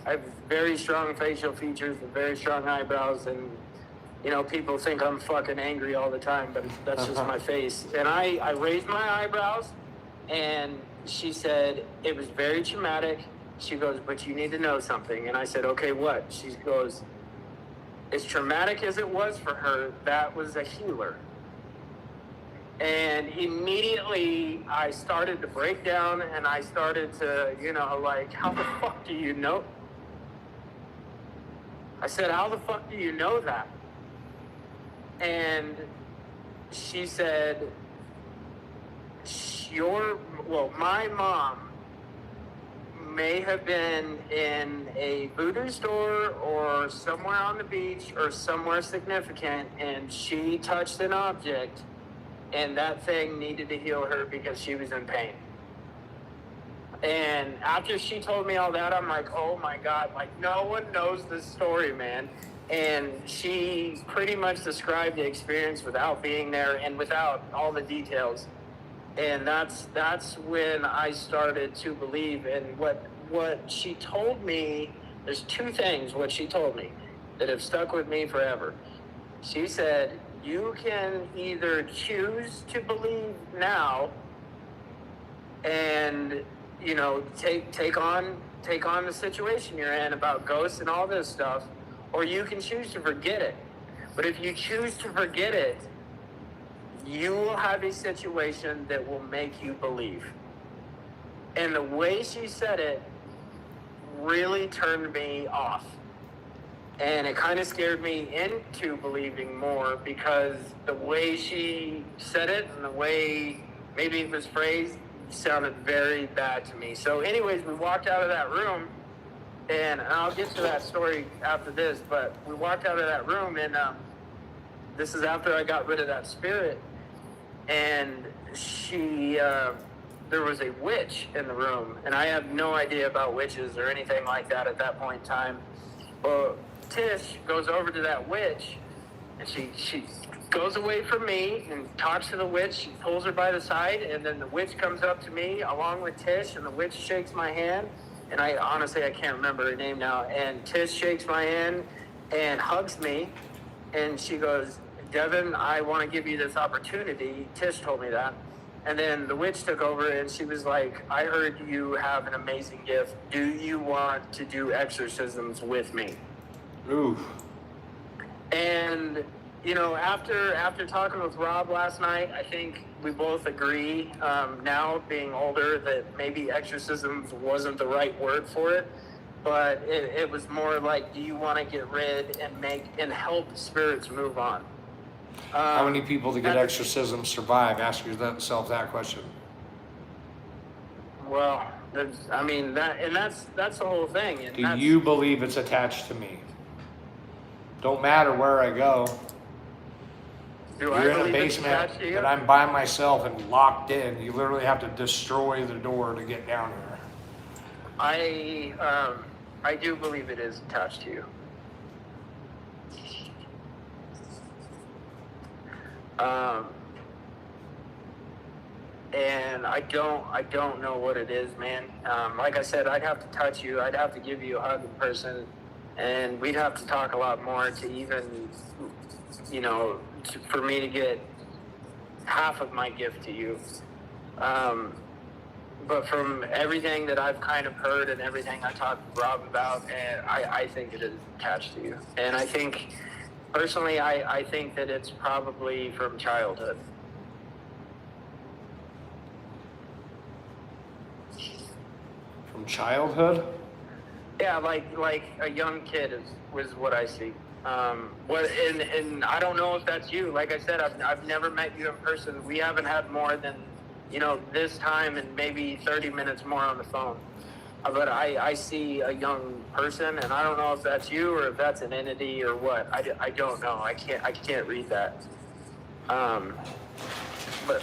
have very strong facial features and very strong eyebrows, and you know, people think I'm fucking angry all the time, but that's just my face. And I raised my eyebrows, and she said, it was very traumatic. She goes, but you need to know something. And I said, okay, what? She goes, as traumatic as it was for her, that was a healer. And immediately I started to break down, and I started to, you know, like, how the fuck do you know? I said, how the fuck do you know that? And she said, my mom may have been in a voodoo store or somewhere on the beach or somewhere significant, and she touched an object, and that thing needed to heal her because she was in pain. And after she told me all that, I'm like, oh my God, like no one knows this story, man. And she pretty much described the experience without being there and without all the details. And that's when I started to believe in what she told me. There's two things what she told me that have stuck with me forever. She said, you can either choose to believe now and, you know, take on the situation you're in about ghosts and all this stuff, or you can choose to forget it. But if you choose to forget it, you will have a situation that will make you believe. And the way she said it really turned me off. And it kind of scared me into believing more, because the way she said it and the way maybe it was phrased sounded very bad to me. So anyways, we walked out of that room, And I'll get to that story after this, but we walked out of that room, and this is after I got rid of that spirit. And there was a witch in the room, and I have no idea about witches or anything like that at that point in time. Well, Tish goes over to that witch, and she goes away from me and talks to the witch. She pulls her by the side, and then the witch comes up to me along with Tish, and the witch shakes my hand. And I can't remember her name now. And Tish shakes my hand and hugs me, and she goes, Devin, I want to give you this opportunity. Tish told me that. And then the witch took over, and she was like, I heard you have an amazing gift. Do you want to do exorcisms with me? Ooh. And, after talking with Rob last night, I think we both agree, now being older, that maybe exorcisms wasn't the right word for it. But it was more like, do you want to get rid and help spirits move on? How many people to get exorcisms survive? Ask yourself that question. Well, that's the whole thing. And Do you believe it's attached to me? Don't matter where I go. You're in a basement, but I'm by myself and locked in. You literally have to destroy the door to get down here. I do believe it is attached to you. And I don't know what it is, man. Like I said, I'd have to touch you. I'd have to give you a hug in person, and we'd have to talk a lot more to even, for me to get half of my gift to you. But from everything that I've kind of heard and everything I talked to Rob about, and I think it is attached to you. And I think, personally, I think that it's probably from childhood. From childhood? Yeah, like a young kid was what I see. And I don't know if that's you. Like I said, I've never met you in person. We haven't had more than, this time and maybe 30 minutes more on the phone. But I see a young person, and I don't know if that's you or if that's an entity or what. I don't know. I can't read that. But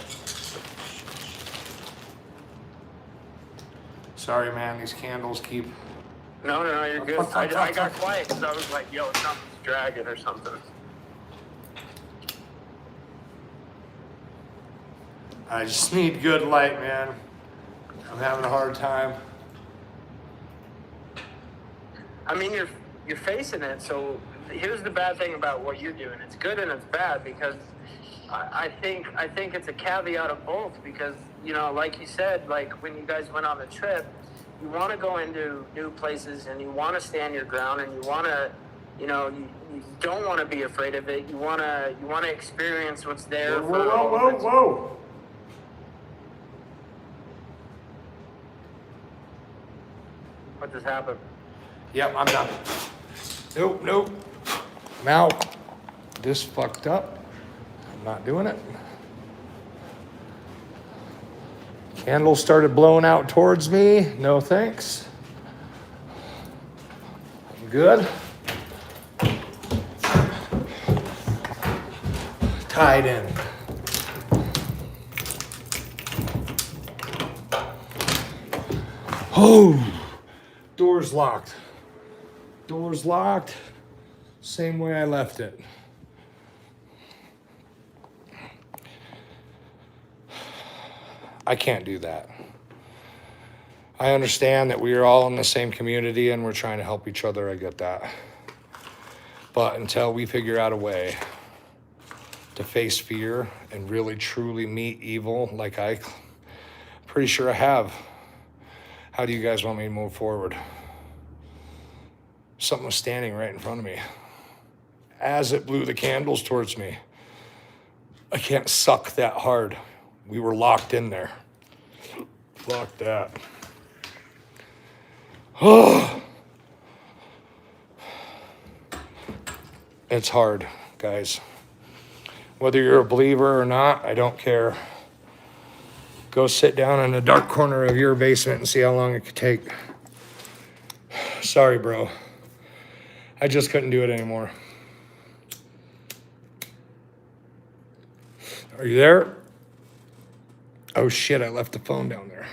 sorry, man. These candles keep. No, you're good. I got quiet because I was like, yo, something's dragging or something. I just need good light, man. I'm having a hard time. I mean, you're facing it. So here's the bad thing about what you're doing. It's good and it's bad because I think it's a caveat of both. Because like you said, like when you guys went on the trip, you want to go into new places and you want to stand your ground and you want to, you don't want to be afraid of it. You want to experience what's there. Whoa. What just happened? Yep, I'm done. Nope. I'm out. This fucked up. I'm not doing it. Candle started blowing out towards me. No thanks. I'm good. Tied in. Oh, door's locked. Door's locked. Same way I left it. I can't do that. I understand that we are all in the same community and we're trying to help each other. I get that. But until we figure out a way to face fear and really truly meet evil, like I'm pretty sure I have, how do you guys want me to move forward? Something was standing right in front of me. As it blew the candles towards me, I can't suck that hard. We were locked in there. Lock that. Oh. It's hard, guys. Whether you're a believer or not, I don't care. Go sit down in a dark corner of your basement and see how long it could take. Sorry, bro. I just couldn't do it anymore. Are you there? Oh shit, I left the phone down there.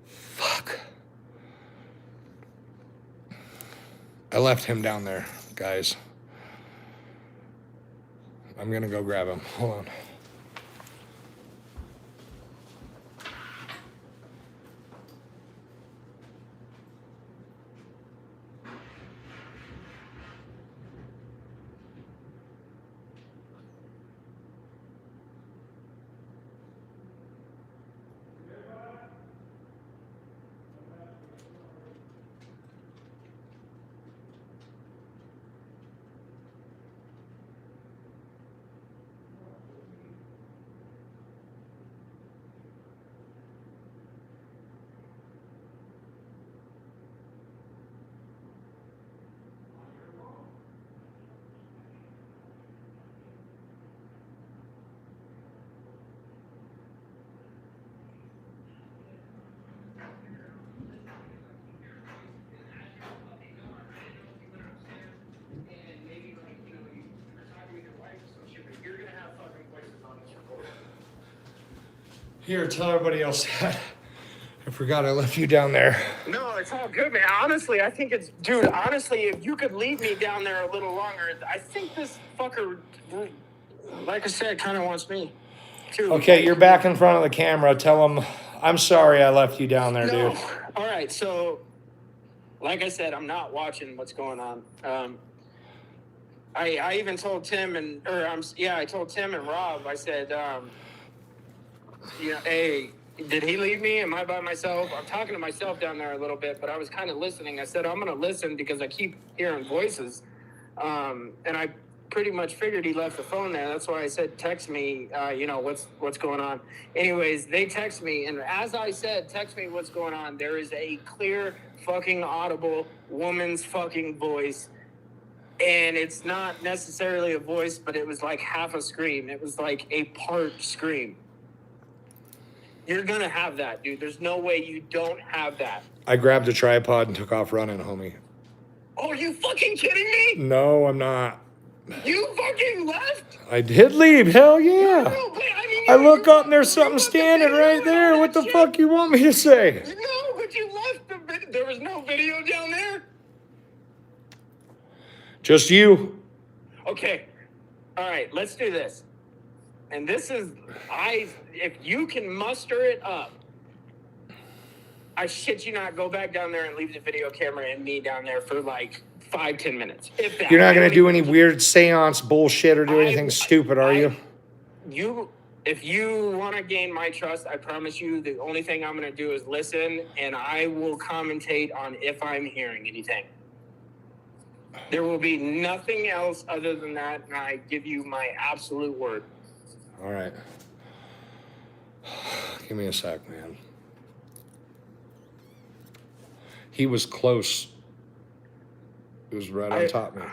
Fuck. I left him down there, guys. I'm gonna go grab him. Hold on. Here, tell everybody else that. I forgot I left you down there. No, it's all good, man. Honestly, I think it's... Dude, honestly, if you could leave me down there a little longer, I think this fucker, like I said, kind of wants me, too. Okay, you're back in front of the camera. Tell them, I'm sorry I left you down there, No. dude. All right, so, like I said, I'm not watching what's going on. I even told Tim I told Tim and Rob, I said, hey, did he leave me? Am I by myself? I'm talking to myself down there a little bit, but I was kind of listening. I said, I'm going to listen because I keep hearing voices. And I pretty much figured he left the phone there. That's why I said, text me, what's going on. Anyways, they text me. And as I said, text me what's going on. There is a clear fucking audible woman's fucking voice. And it's not necessarily a voice, but it was like half a scream. It was like a part scream. You're going to have that, dude. There's no way you don't have that. I grabbed a tripod and took off running, homie. Oh, are you fucking kidding me? No, I'm not. You fucking left? I did leave. Hell yeah. No, but I look up and there's something standing right there. What the fuck you want me to say? No, but you left the video. There was no video down there? Just you. Okay. All right, let's do this. And this is, if you can muster it up, I shit you not, go back down there and leave the video camera and me down there for like 5-10 minutes. If that. You're not going to do any weird seance bullshit or do anything stupid, are you? If you want to gain my trust, I promise you the only thing I'm going to do is listen, and I will commentate on if I'm hearing anything. There will be nothing else other than that, and I give you my absolute word. All right. Give me a sec, man. He was close. He was right on top of me.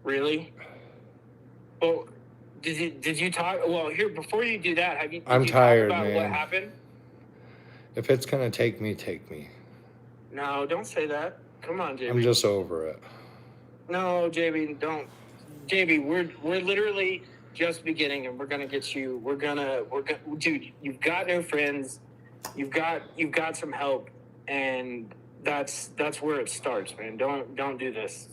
Really? Well, did you talk? Well, here, before you do that, did I'm you tired, talk about man. what happened? If it's going to take me, take me. No, don't say that. Come on, JB. I'm just over it. No, JB, don't. JB, we're literally just beginning, and we're gonna get you. We're gonna, dude. You've got new friends. You've got some help, and that's where it starts, man. Don't do this.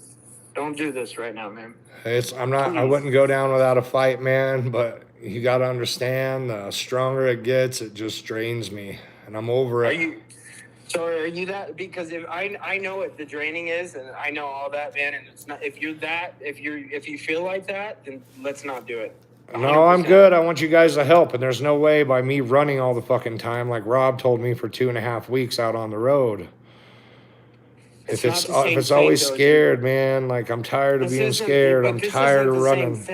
Don't do this right now, man. I'm not. Please. I wouldn't go down without a fight, man. But you got to understand, the stronger it gets, it just drains me, and I'm over it. Are you that? Because if I know what the draining is, and I know all that, man. And it's not. If you feel like that, then let's not do it. 100%. No, I'm good. I want you guys to help, and there's no way by me running all the fucking time, like Rob told me, for 2.5 weeks out on the road. If it's always scared, man, like I'm tired of being scared. I'm tired of running.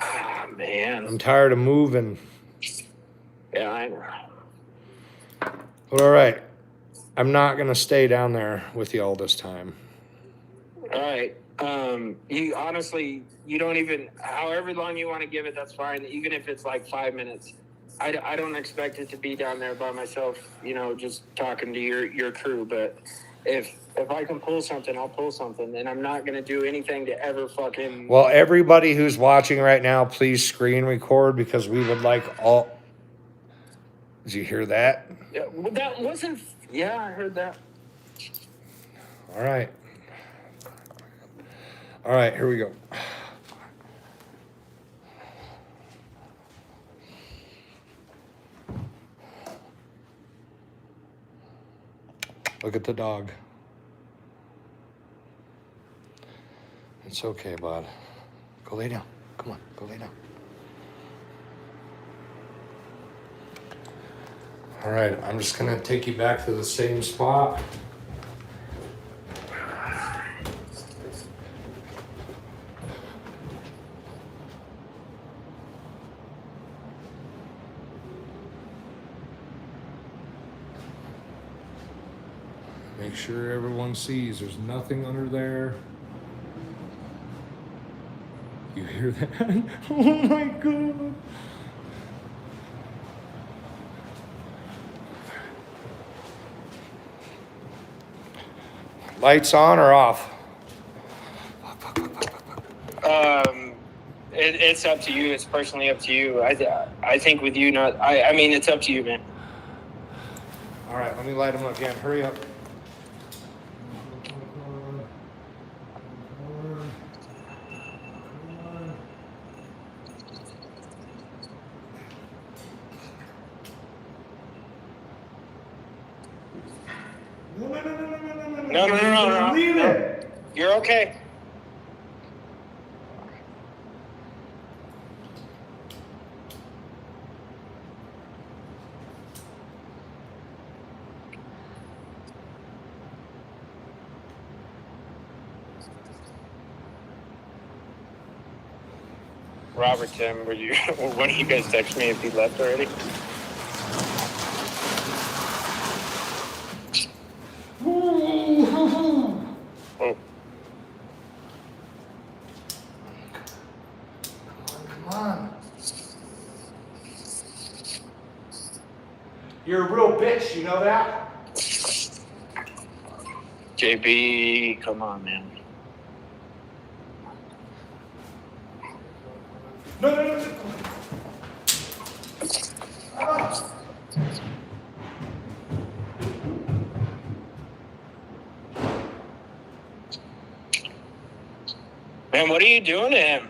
Ah, man. I'm tired of moving. Yeah, I know. But all right. I'm not going to stay down there with you all this time. All right. You honestly, you don't even, however long you want to give it, that's fine. Even if it's like 5 minutes. I don't expect it to be down there by myself, just talking to your crew. But if I can pull something, I'll pull something, and I'm not gonna do anything to ever fucking. Well, everybody who's watching right now, please screen record because we would like all. Did you hear that? Yeah, well, that wasn't. Yeah, I heard that. All right. All right, here we go. Look at the dog. It's okay, bud. Go lay down. Come on, go lay down. All right, I'm just gonna take you back to the same spot. Make sure everyone sees there's nothing under there. You hear that? Oh my God. Lights on or off? It's up to you. It's personally up to you. I think with you, not. I mean, it's up to you, man. All right, let me light them again. Hurry up. No. Leave it. You're okay. Robert, Tim, were you? When did you guys text me if he left already? Oh. Come on. You're a real bitch, you know that? JB, come on, man. No. Ah. Man, what are you doing to him?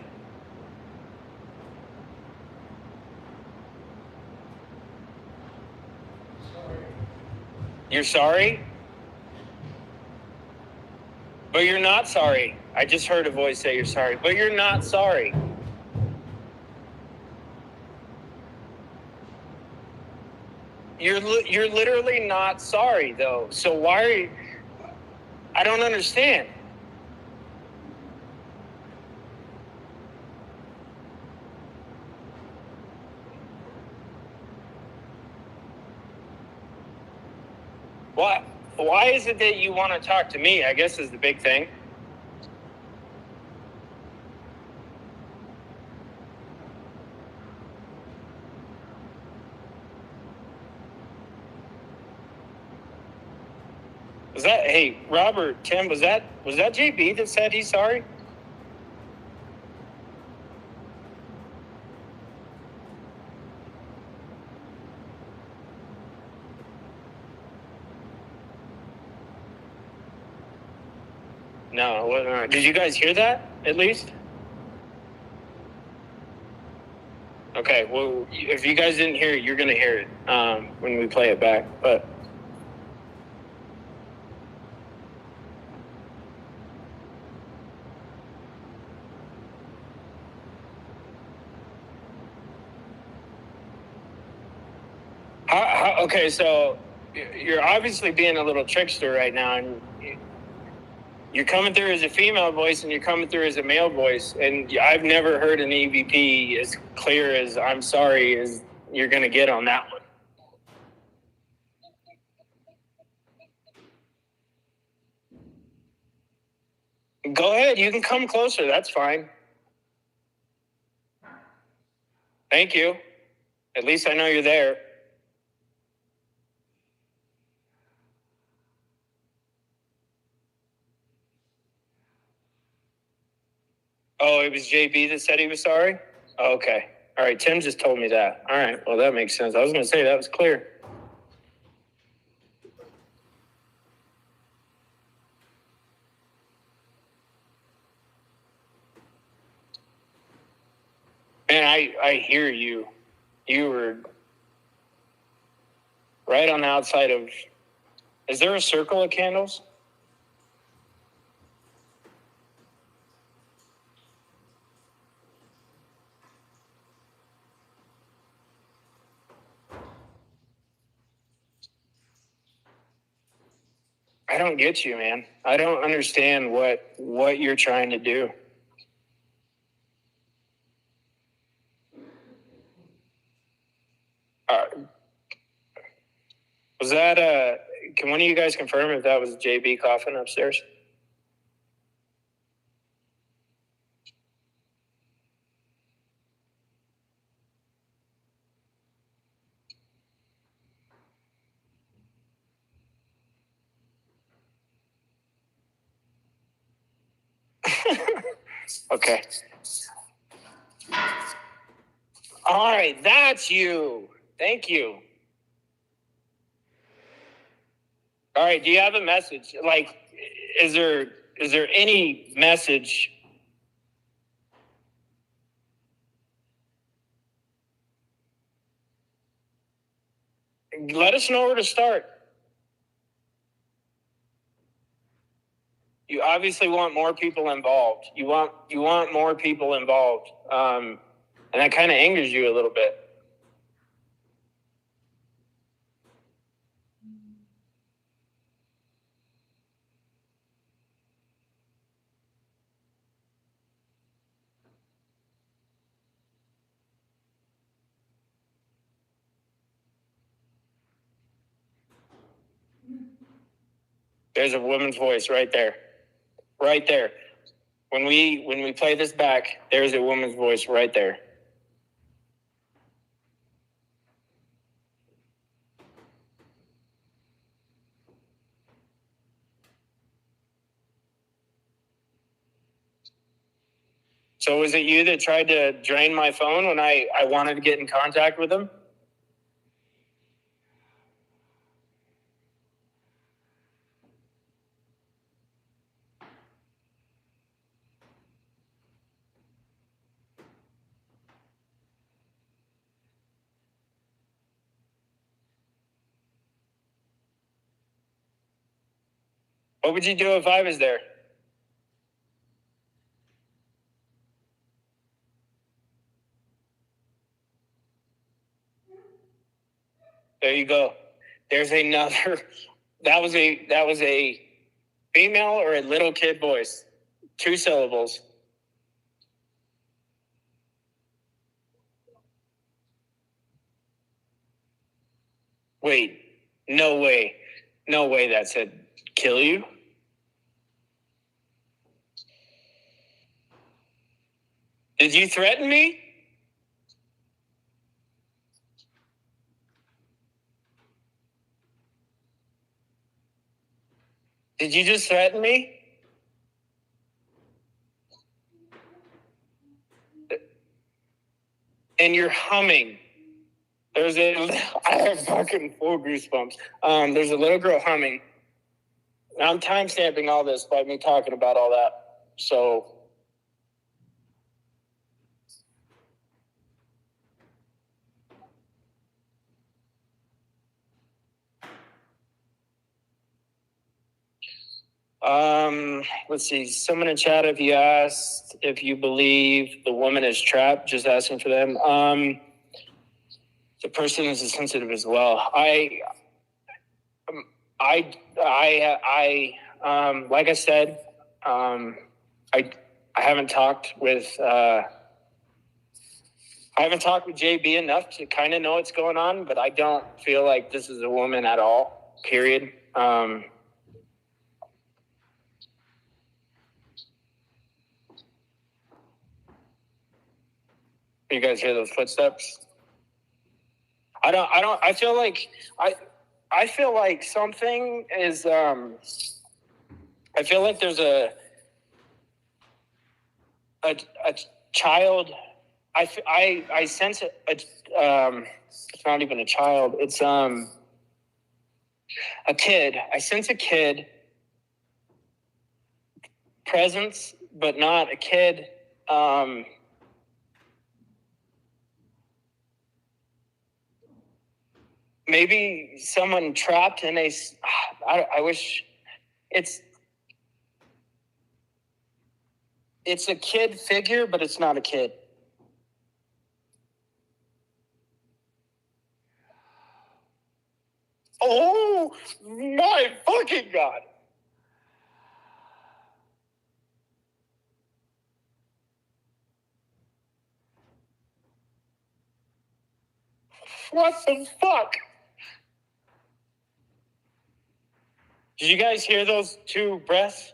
You're sorry? But you're not sorry. I just heard a voice say you're sorry, but you're not sorry. You're literally not sorry, though. So why are you... I don't understand. Why is it that you want to talk to me, I guess, is the big thing. Hey, Robert, Tim, was that JB that said he's sorry? No, it wasn't. Did you guys hear that, at least? Okay, well, if you guys didn't hear it, you're going to hear it when we play it back, but... Okay, so you're obviously being a little trickster right now, and you're coming through as a female voice and you're coming through as a male voice, and I've never heard an EVP as clear as "I'm sorry" as you're going to get on that one. Go ahead, you can come closer, that's fine. Thank you. At least I know you're there. Oh, it was JB that said he was sorry? Oh, okay. All right, Tim just told me that. All right, well, that makes sense. I was going to say that was clear. Man, I hear you. You were right on the outside of... Is there a circle of candles? I don't get you, man. I don't understand what you're trying to do. Was that can one of you guys confirm if that was JB coughing upstairs? Okay. All right, that's you. Thank you. All right, do you have a message? Like, is there any message? Let us know where to start. You obviously want more people involved. You want more people involved, and that kind of angers you a little bit. There's a woman's voice right there, right there. When we play this back, there's a woman's voice right there. So was it you that tried to drain my phone when I wanted to get in contact with him? What would you do if I was there? There you go. There's another. That was a female or a little kid voice. 2 syllables. Wait, no way. No way that said kill you. Did you threaten me? Did you just threaten me? And you're humming. There's a... I have fucking full goosebumps. There's a little girl humming. I'm time-stamping all this by me talking about all that. So... let's see. Someone in chat, if you asked if you believe the woman is trapped, just asking for them. The person is sensitive as well. Like I said, I haven't talked with JB enough to kind of know what's going on, but I don't feel like this is a woman at all. Period. You guys hear those footsteps? I feel like something is, I feel like there's a a child. I sense it's not even a child. It's a kid. I sense a kid presence, but not a kid. Maybe someone trapped in a. I wish it's a kid figure, but it's not a kid. Oh my fucking God. What the fuck? Did you guys hear those two breaths?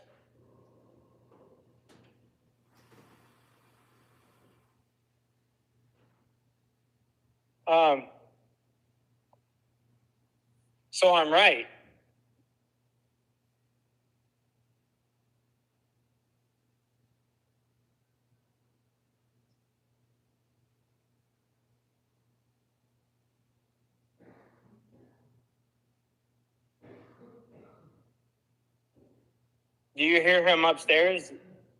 So I'm right. Do you hear him upstairs?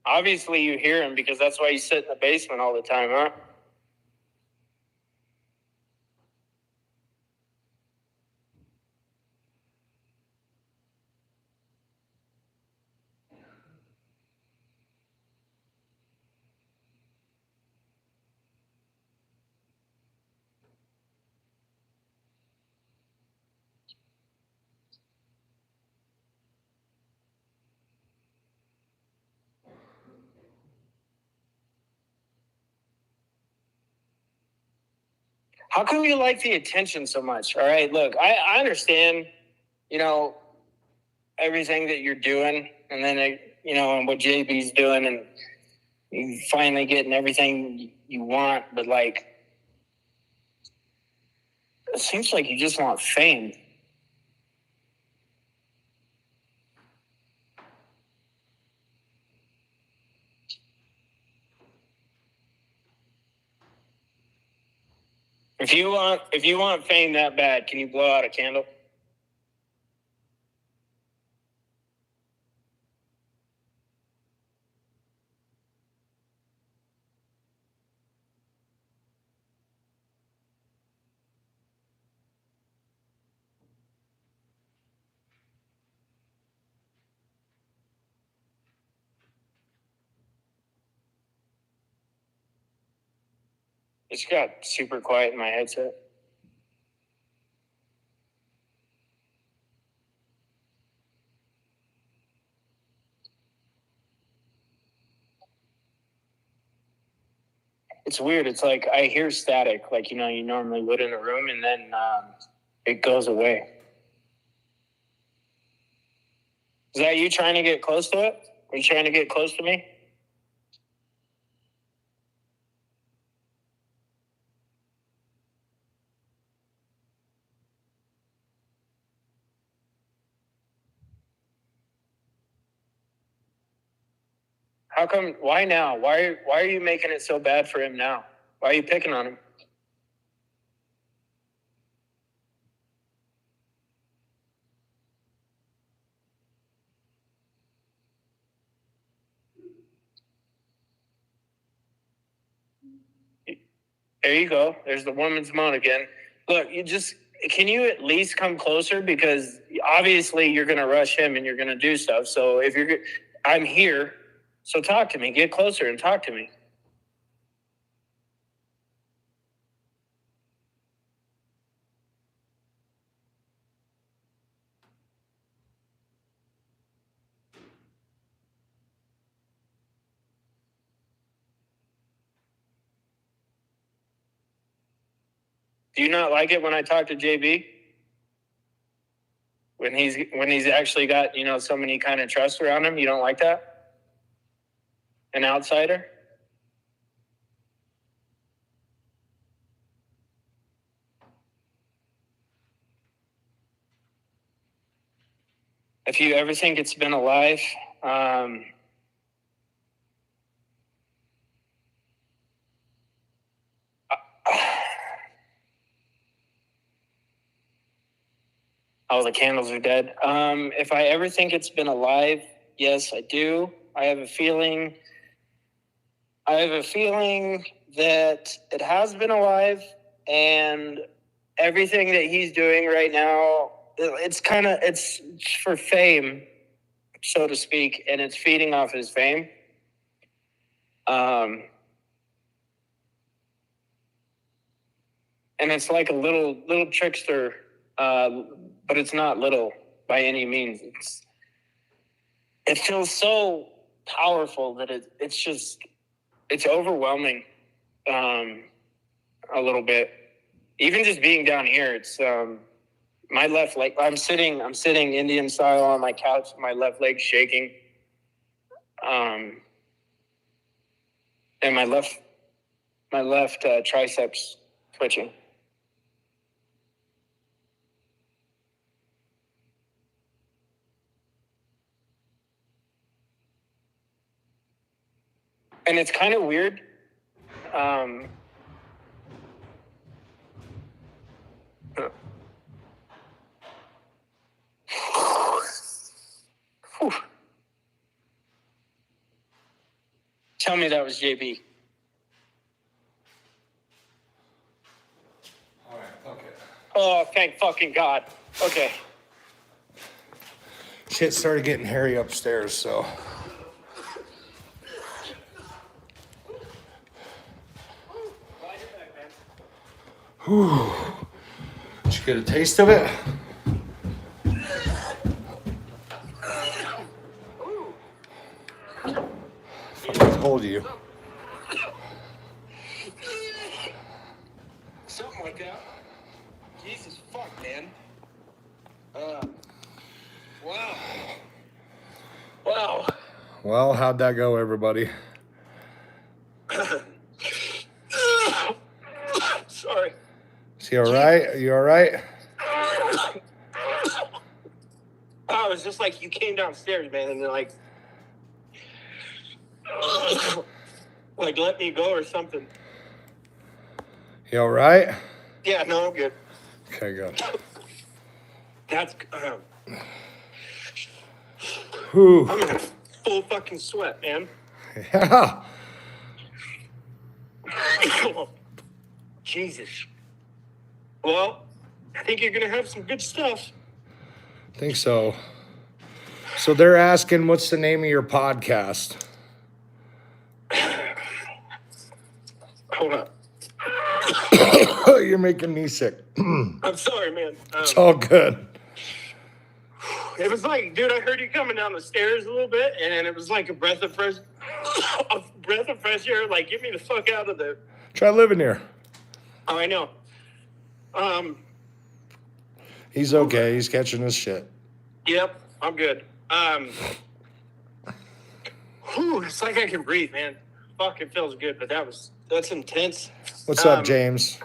Obviously you hear him because that's why you sit in the basement all the time, huh? How come you like the attention so much? All right, look, I understand, everything that you're doing, and then, and what JB's doing, and you finally getting everything you want, but like, it seems like you just want fame. If you want fame that bad, can you blow out a candle? It's got super quiet in my headset. It's weird. It's like I hear static, like you normally would in a room, and then it goes away. Is that you trying to get close to it? Are you trying to get close to me? How come? Why now? Why are you making it so bad for him now? Why are you picking on him? There you go. There's the woman's moan again. Look, can you at least come closer? Because obviously you're going to rush him and you're going to do stuff. So I'm here. So talk to me. Get closer and talk to me. Do you not like it when I talk to JB? When he's actually got, so many kind of trust around him, you don't like that? An outsider? If you ever think it's been a life, Oh, the candles are dead. If I ever think it's been alive, yes, I do. I have a feeling that it has been alive, and everything that he's doing right now, it's for fame, so to speak, and it's feeding off his fame. And it's like a little trickster, but it's not little by any means. It feels so powerful that it's overwhelming, a little bit. Even just being down here, it's my left leg. I'm sitting Indian style on my couch. My left leg's shaking, and my left triceps twitching. And it's kind of weird. Tell me that was JB. All right, okay. Oh, thank fucking God. Okay. Shit started getting hairy upstairs, so. Whew. Did you get a taste of it? Fucking told you. Something like that. Jesus fuck, man. Wow. Wow. Well, how'd that go, everybody? Sorry. Is he all right? Are you all right? Oh, it was just like you came downstairs, man, and they're like let me go or something. You all right? Yeah, no, I'm good. Okay, good. That's Whew. I'm in a full fucking sweat, man. Yeah. Jesus. Well, I think you're gonna have some good stuff. I think so. So they're asking, what's the name of your podcast? Hold up. You're making me sick. I'm sorry, man. It's all good. It was like, dude, I heard you coming down the stairs a little bit, and it was like a breath of fresh air. Like, get me the fuck out of there. Try living here. Oh, I know. He's okay. He's catching his shit. Yep, I'm good. It's like I can breathe, man. Fuck, it feels good, but that's intense. What's up, James?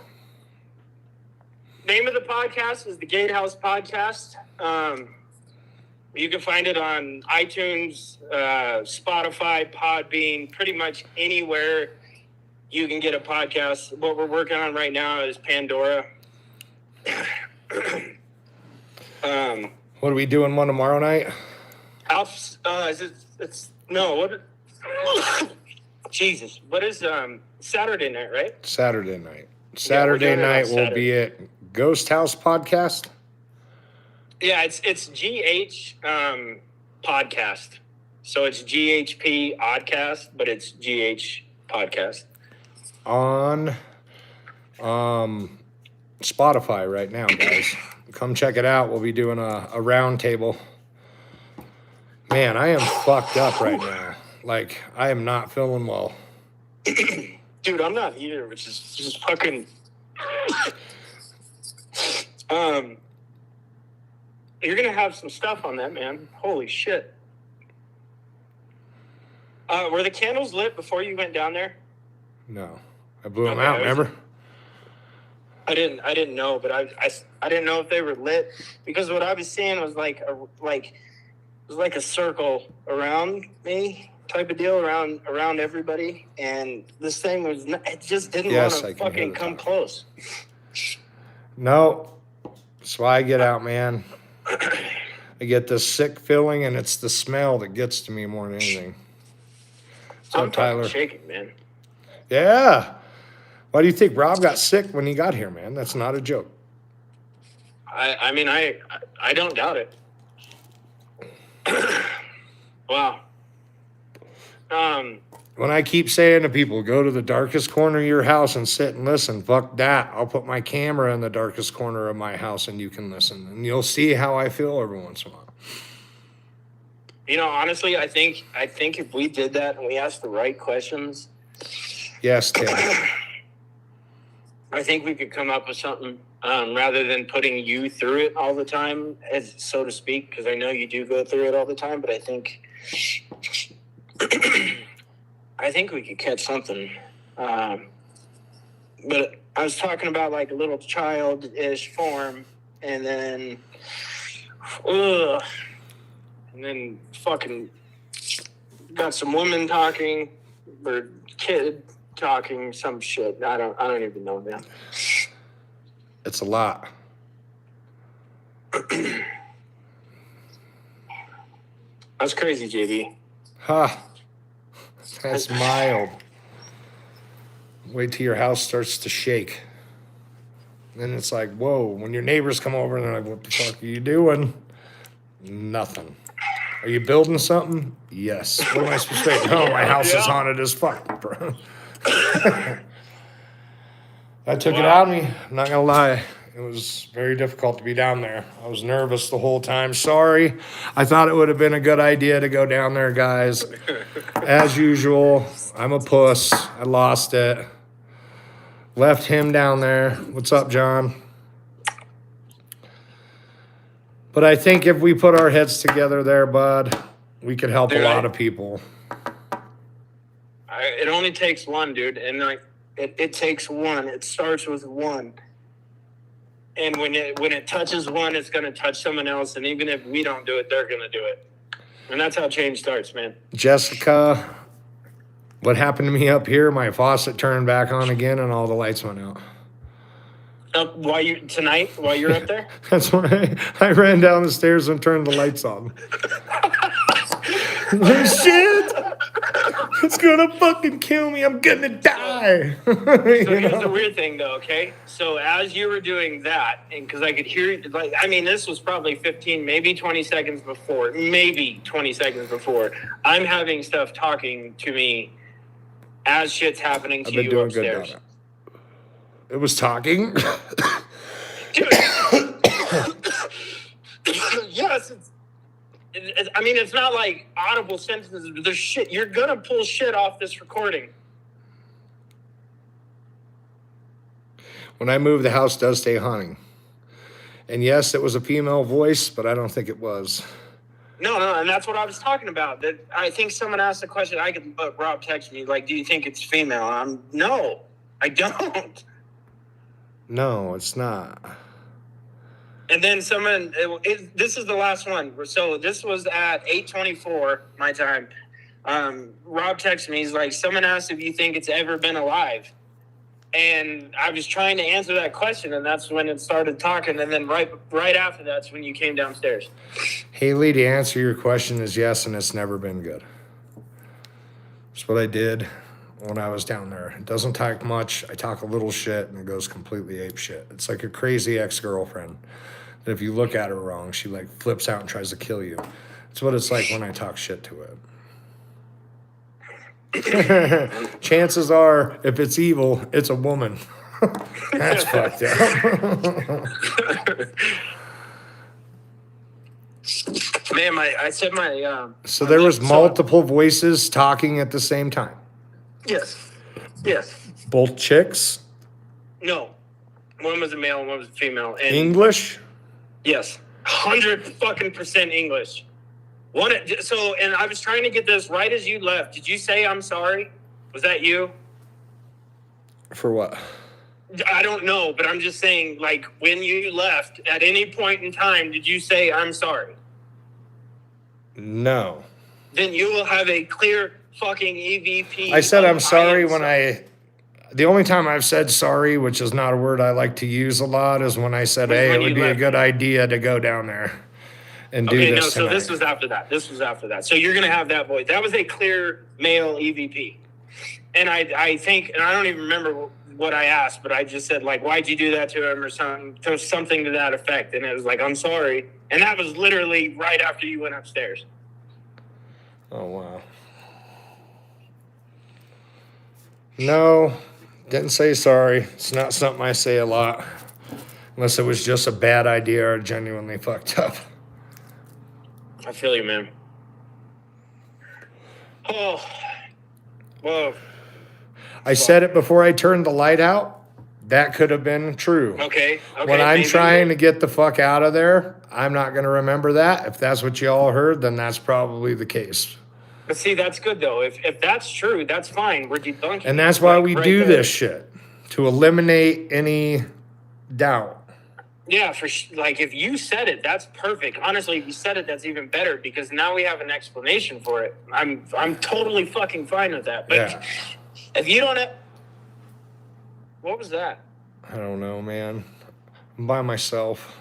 Name of the podcast is the Gatehouse Podcast. You can find it on iTunes, Spotify, Podbean, pretty much anywhere you can get a podcast. What we're working on right now is Pandora. What are we doing one tomorrow night? Jesus, what is Saturday night, right? Saturday night. Yeah, Saturday night will Saturday. be at Ghost House Podcast. Yeah, it's GH podcast. So it's GHP Oddcast, but it's GH podcast. On Spotify right now, guys. Come check it out. We'll be doing a round table. Man, I am fucked up right now. Like, I am not feeling well. Dude, I'm not either, which is just fucking... You're going to have some stuff on that, man. Holy shit. Were the candles lit before you went down there? No. I blew them out, remember? I didn't know, but I didn't know if they were lit, because what I was seeing was like a circle around me type of deal, around everybody, and this thing was it just didn't want to fucking come close. No. That's why I get out, man. I get this sick feeling, and it's the smell that gets to me more than anything. So, I'm Tyler. fucking shaking, man. Yeah. Why do you think Rob got sick when he got here, man? That's not a joke. I mean, I don't doubt it. Wow. When I keep saying to people, go to the darkest corner of your house and sit and listen, fuck that. I'll put my camera in the darkest corner of my house and you can listen. And you'll see how I feel every once in a while. You know, honestly, I think if we did that and we asked the right questions, yes, Tim. I think we could come up with something rather than putting you through it all the time, as so to speak, because I know you do go through it all the time. But I think we could catch something. But I was talking about like a little childish form, and then fucking got some women talking or kid talking some shit. I don't even know, man. It's a lot. That's crazy, JB. Ha. That's mild. Wait till your house starts to shake. Then it's like, whoa, when your neighbors come over and they're like, what the fuck are you doing? Nothing. Are you building something? Yes. What am I supposed to say? No, my house is haunted as fuck, bro. That took it out of me. I'm not going to lie. It was very difficult to be down there. I was nervous the whole time. Sorry. I thought it would have been a good idea to go down there, guys. As usual, I'm a puss. I lost it. Left him down there. What's up, John? But I think if we put our heads together there, bud, we could help a lot of people. It only takes one, dude. And like it takes one. It starts with one. And when it touches one, it's going to touch someone else. And even if we don't do it, they're going to do it. And that's how change starts, man. Jessica, what happened to me up here? My faucet turned back on again and all the lights went out. While you're up there? That's why I ran down the stairs and turned the lights on. Shit! It's gonna fucking kill me. I'm gonna die. So here's the weird thing, though, okay? So as you were doing that, and because I could hear, like, I mean, this was probably 15, maybe 20 seconds before. I'm having stuff talking to me as shit's happening to you upstairs. It was talking. Dude. Yes, I mean, it's not like audible sentences. There's shit. You're gonna pull shit off this recording. When I move, the house does stay haunting. And yes, it was a female voice, but I don't think it was. No, and that's what I was talking about. That I think someone asked the question. Rob texted me like, "Do you think it's female?" No, I don't. No, it's not. And then someone, this is the last one. So this was at 8:24 my time. Rob texted me. He's like, someone asked if you think it's ever been alive. And I was trying to answer that question, and that's when it started talking. And then right after that's when you came downstairs. Haley, to answer your question is yes, and it's never been good. That's what I did when I was down there. It doesn't talk much. I talk a little shit, and it goes completely ape shit. It's like a crazy ex-girlfriend that if you look at her wrong, she like flips out and tries to kill you. That's what it's like when I talk shit to it. Chances are, if it's evil, it's a woman. That's fucked up. Man, I said my... so there was multiple voices talking at the same time? Yes. Both chicks? No. One was a male and one was a female. And English? Yes. 100% English. And I was trying to get this right as you left. Did you say I'm sorry? Was that you? For what? I don't know, but I'm just saying, like, when you left, at any point in time, did you say I'm sorry? No. Then you will have a clear fucking EVP. I said I'm sorry when the only time I've said sorry, which is not a word I like to use a lot, is when I said, hey, it would be a good idea to go down there. and do Okay, this no, so tonight. this was after that. This was after that. So you're going to have that voice. That was a clear male EVP. And I think, and I don't even remember what I asked, but I just said, like, why'd you do that to him or something to that effect? And it was like, I'm sorry. And that was literally right after you went upstairs. Oh, wow. No, didn't say sorry. It's not something I say a lot. Unless it was just a bad idea or genuinely fucked up. I feel you, man. Oh, whoa. I said it before I turned the light out. That could have been true. Okay. When I'm trying to get the fuck out of there, I'm not going to remember that. If that's what you all heard, then that's probably the case. But see, that's good, though. If that's true, that's fine. We're debunking. And that's why we right do there. this shit. To eliminate any doubt. Yeah, like if you said it, that's perfect. Honestly, if you said it, that's even better because now we have an explanation for it. I'm totally fucking fine with that. But Yeah. if you don't, what was that? I don't know, man. I'm by myself.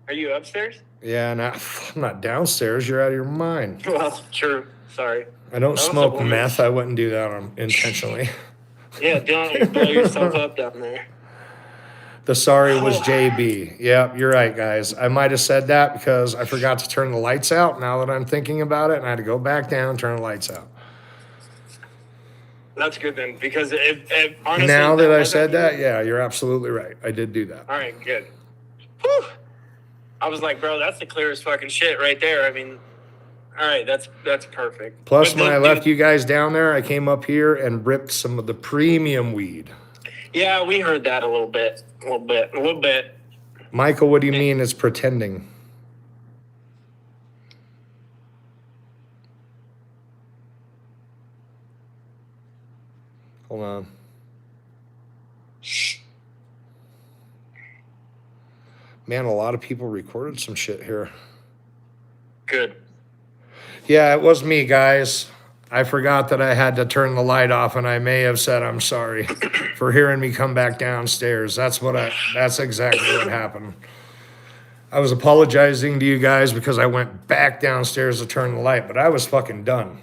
Are you upstairs? Yeah, I'm not downstairs. You're out of your mind. Well, true. Sorry. I don't That was smoke a woman. meth. I wouldn't do that intentionally. Yeah, don't blow yourself up down there. The sorry was JB. Yeah, you're right, guys. I might have said that because I forgot to turn the lights out now that I'm thinking about it, and I had to go back down, turn the lights out. That's good then, because if honestly... Now that I said that, yeah, you're absolutely right. I did do that. All right, good. Whew. I was like, bro, that's the clearest fucking shit right there. I mean, all right, that's perfect. Plus, But when I dude, left you guys down there, I came up here and ripped some of the premium weed. Yeah, we heard that a little bit. Michael, what do you mean it's pretending? Hold on. Man, a lot of people recorded some shit here. Good. Yeah, it was me, guys. I forgot that I had to turn the light off, and I may have said I'm sorry for hearing me come back downstairs. That's exactly what happened. I was apologizing to you guys because I went back downstairs to turn the light, but I was fucking done.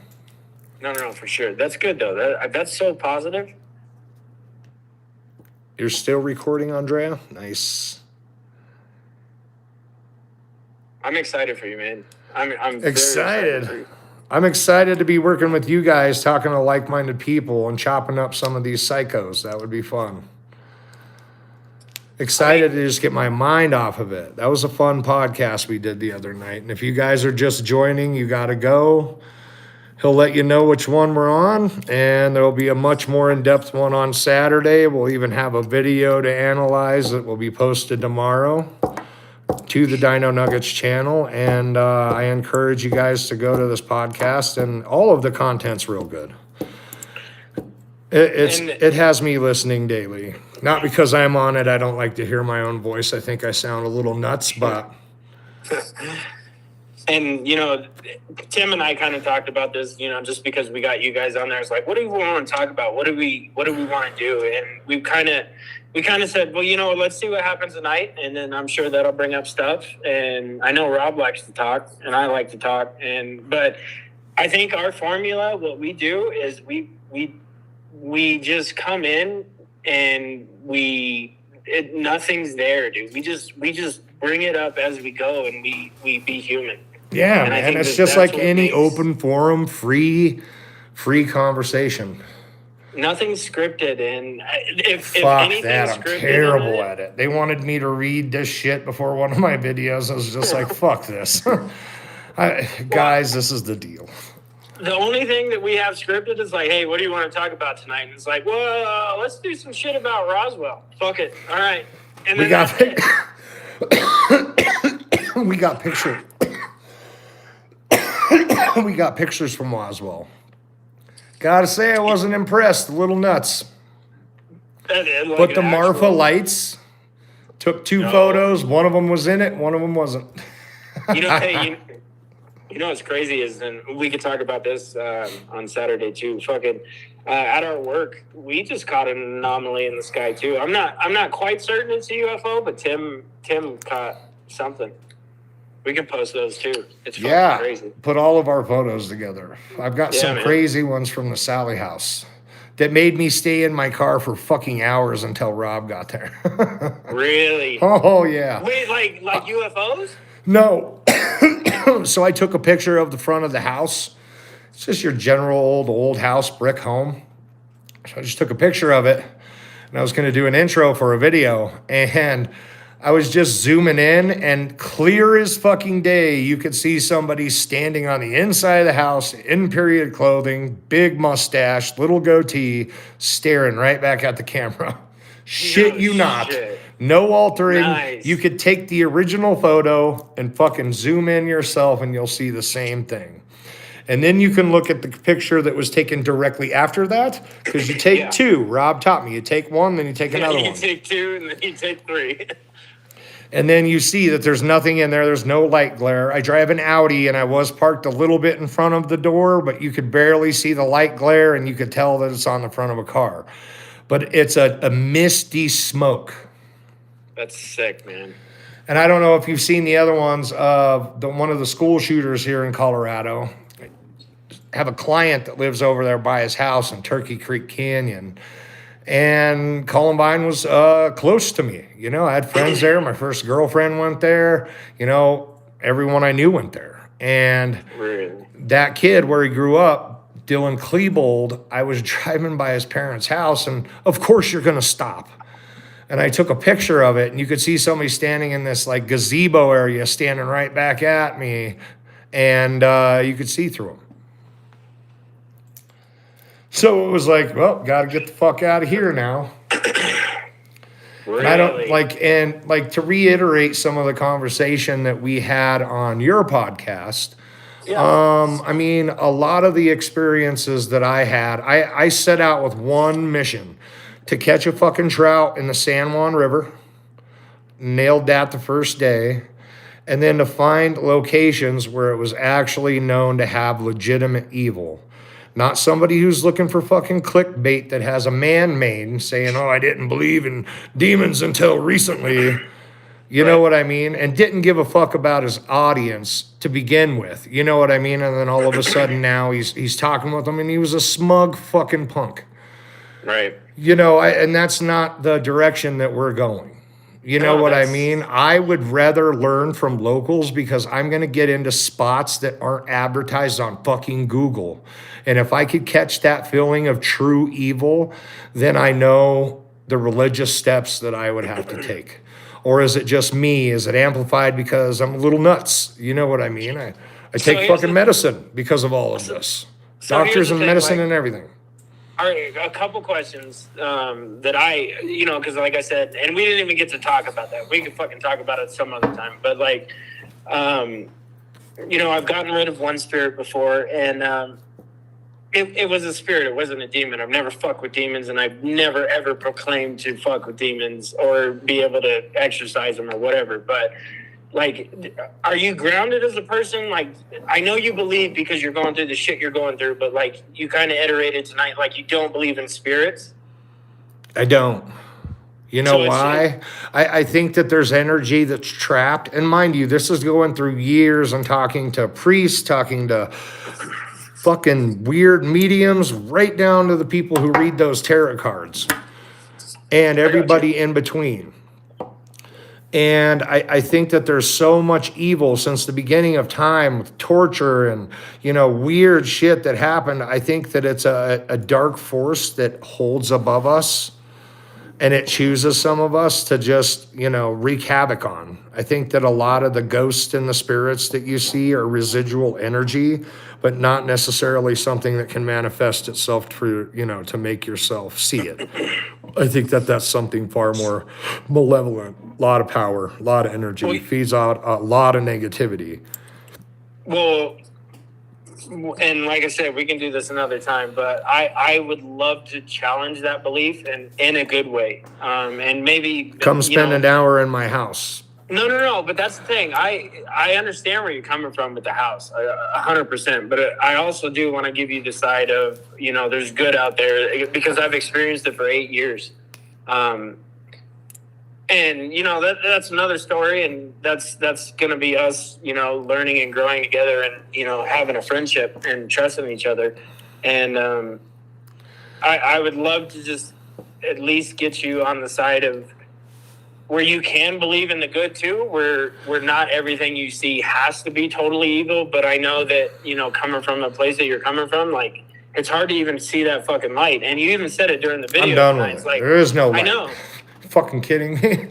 No, for sure. That's good, though. That's so positive. You're still recording, Andrea? Nice. I'm excited for you, man. I'm very Excited. for you. I'm excited to be working with you guys, talking to like-minded people and chopping up some of these psychos. That would be fun. Excited to just get my mind off of it. That was a fun podcast we did the other night. And if you guys are just joining, you got to go. He'll let you know which one we're on, and there'll be a much more in-depth one on Saturday. We'll even have a video to analyze that will be posted tomorrow to the Dino Nuggets channel. And I encourage you guys to go to this podcast, and all of the content's real good. It has me listening daily. Not because I'm on it. I don't like to hear my own voice. I think I sound a little nuts, but... And, Tim and I kind of talked about this, just because we got you guys on there. It's like, what do we want to talk about? What do we want to do? And we kind of said, well, let's see what happens tonight. And then I'm sure that'll bring up stuff. And I know Rob likes to talk and I like to talk. But I think our formula, what we do is we just come in and nothing's there, dude. We just bring it up as we go and we be human. Yeah, and man, it's just like any open forum, free conversation. Nothing's scripted, and if Fuck anything's that, I'm scripted, terrible at it. They wanted me to read this shit before one of my videos. I was just like, fuck this. Guys, this is the deal. The only thing that we have scripted is like, hey, what do you want to talk about tonight? And it's like, well, let's do some shit about Roswell. Fuck it. All right. And then we got pictures. We got pictures from Roswell. Gotta say, I wasn't impressed. A little nuts. But the Marfa lights, took two photos. One of them was in it. One of them wasn't. Hey, what's crazy is, and we could talk about this on Saturday too. Fucking at our work, we just caught an anomaly in the sky too. I'm not quite certain it's a UFO, but Tim caught something. We can post those too. It's fucking Yeah, crazy. put all of our photos together. I've got some man. crazy ones from the Sally house that made me stay in my car for fucking hours until Rob got there. Really? Oh, yeah. Wait, like UFOs? No. So I took a picture of the front of the house. It's just your general old house, brick home. So I just took a picture of it, and I was going to do an intro for a video, and I was just zooming in, and clear as fucking day, you could see somebody standing on the inside of the house in period clothing, big mustache, little goatee, staring right back at the camera. Shit you not. Shit. No altering. Nice. You could take the original photo and fucking zoom in yourself, and you'll see the same thing. And then you can look at the picture that was taken directly after that, because you take two. Rob taught me. You take one, then you take another you one. You take two, and then you take three. And then you see that there's nothing in there. There's no light glare. I drive an Audi, and I was parked a little bit in front of the door, but you could barely see the light glare, and you could tell that it's on the front of a car. But it's a misty smoke. That's sick, man. And I don't know if you've seen the other ones of one of the school shooters here in Colorado. I have a client that lives over there by his house in Turkey Creek Canyon. And Columbine was close to me. You know, I had friends there. My first girlfriend went there. You know, everyone I knew went there. And that kid, where he grew up, Dylan Klebold, I was driving by his parents' house, and of course you're going to stop. And I took a picture of it, and you could see somebody standing in this like gazebo area, standing right back at me, and you could see through him. So it was like, well, got to get the fuck out of here now. Really? And I don't like to reiterate some of the conversation that we had on your podcast. Yeah. I mean, a lot of the experiences that I had, I set out with one mission: to catch a fucking trout in the San Juan River. Nailed that the first day. And then to find locations where it was actually known to have legitimate evil. Not somebody who's looking for fucking clickbait that has a man-made saying, oh, I didn't believe in demons until recently. You know what I mean? And didn't give a fuck about his audience to begin with. You know what I mean? And then all of a sudden now he's talking with them, and he was a smug fucking punk. Right. You know, and that's not the direction that we're going. You know what I mean? I would rather learn from locals, because I'm going to get into spots that aren't advertised on fucking Google. And if I could catch that feeling of true evil, then I know the religious steps that I would have to take. Or is it just me? Is it amplified because I'm a little nuts? You know what I mean? I take fucking medicine because of all of this. Doctors and medicine and everything. All right, a couple questions that I, you know, because like I said, and we didn't even get to talk about that. We could fucking talk about it some other time. But like, you know, I've gotten rid of one spirit before, and it was a spirit. It wasn't a demon. I've never fucked with demons, and I've never ever proclaimed to fuck with demons or be able to exorcise them or whatever. But like, are you grounded as a person? Like, I know you believe because you're going through the shit you're going through, but like, you kind of iterated tonight, like you don't believe in spirits. I don't. You know why? I think that there's energy that's trapped. And mind you, this is going through years and talking to priests, talking to fucking weird mediums, right down to the people who read those tarot cards and everybody in between. And I think that there's so much evil since the beginning of time, with torture and, you know, weird shit that happened. I think that it's a dark force that holds above us, and it chooses some of us to just, you know, wreak havoc on. I think that a lot of the ghosts and the spirits that you see are residual energy, but not necessarily something that can manifest itself for, you know, to make yourself see it. I think that that's something far more malevolent, a lot of power, a lot of energy, feeds out a lot of negativity. Well, and like I said, we can do this another time, but I would love to challenge that belief and in a good way. And maybe come spend an hour in my house. No, but that's the thing. I understand where you're coming from with the house, 100%. But I also do want to give you the side of, you know, there's good out there, because I've experienced it for 8 years. And that's another story, and that's gonna be us, learning and growing together, and having a friendship and trusting each other. And I would love to just at least get you on the side of where you can believe in the good too, where not everything you see has to be totally evil. But I know that coming from the place that you're coming from, like, it's hard to even see that fucking light. And you even said it during the video. I'm done with it. Like, there is no light. I know. Fucking kidding me?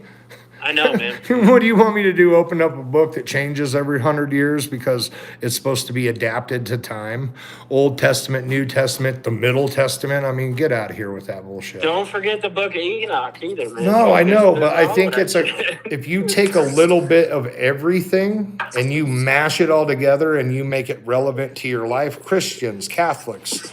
I know, man. What do you want me to do? Open up a book that changes every 100 years because it's supposed to be adapted to time? Old Testament, New Testament, the Middle Testament. I mean, get out of here with that bullshit. Don't forget the book of Enoch either, man. No, I know, but I think if you take a little bit of everything and you mash it all together and you make it relevant to your life, Christians, Catholics,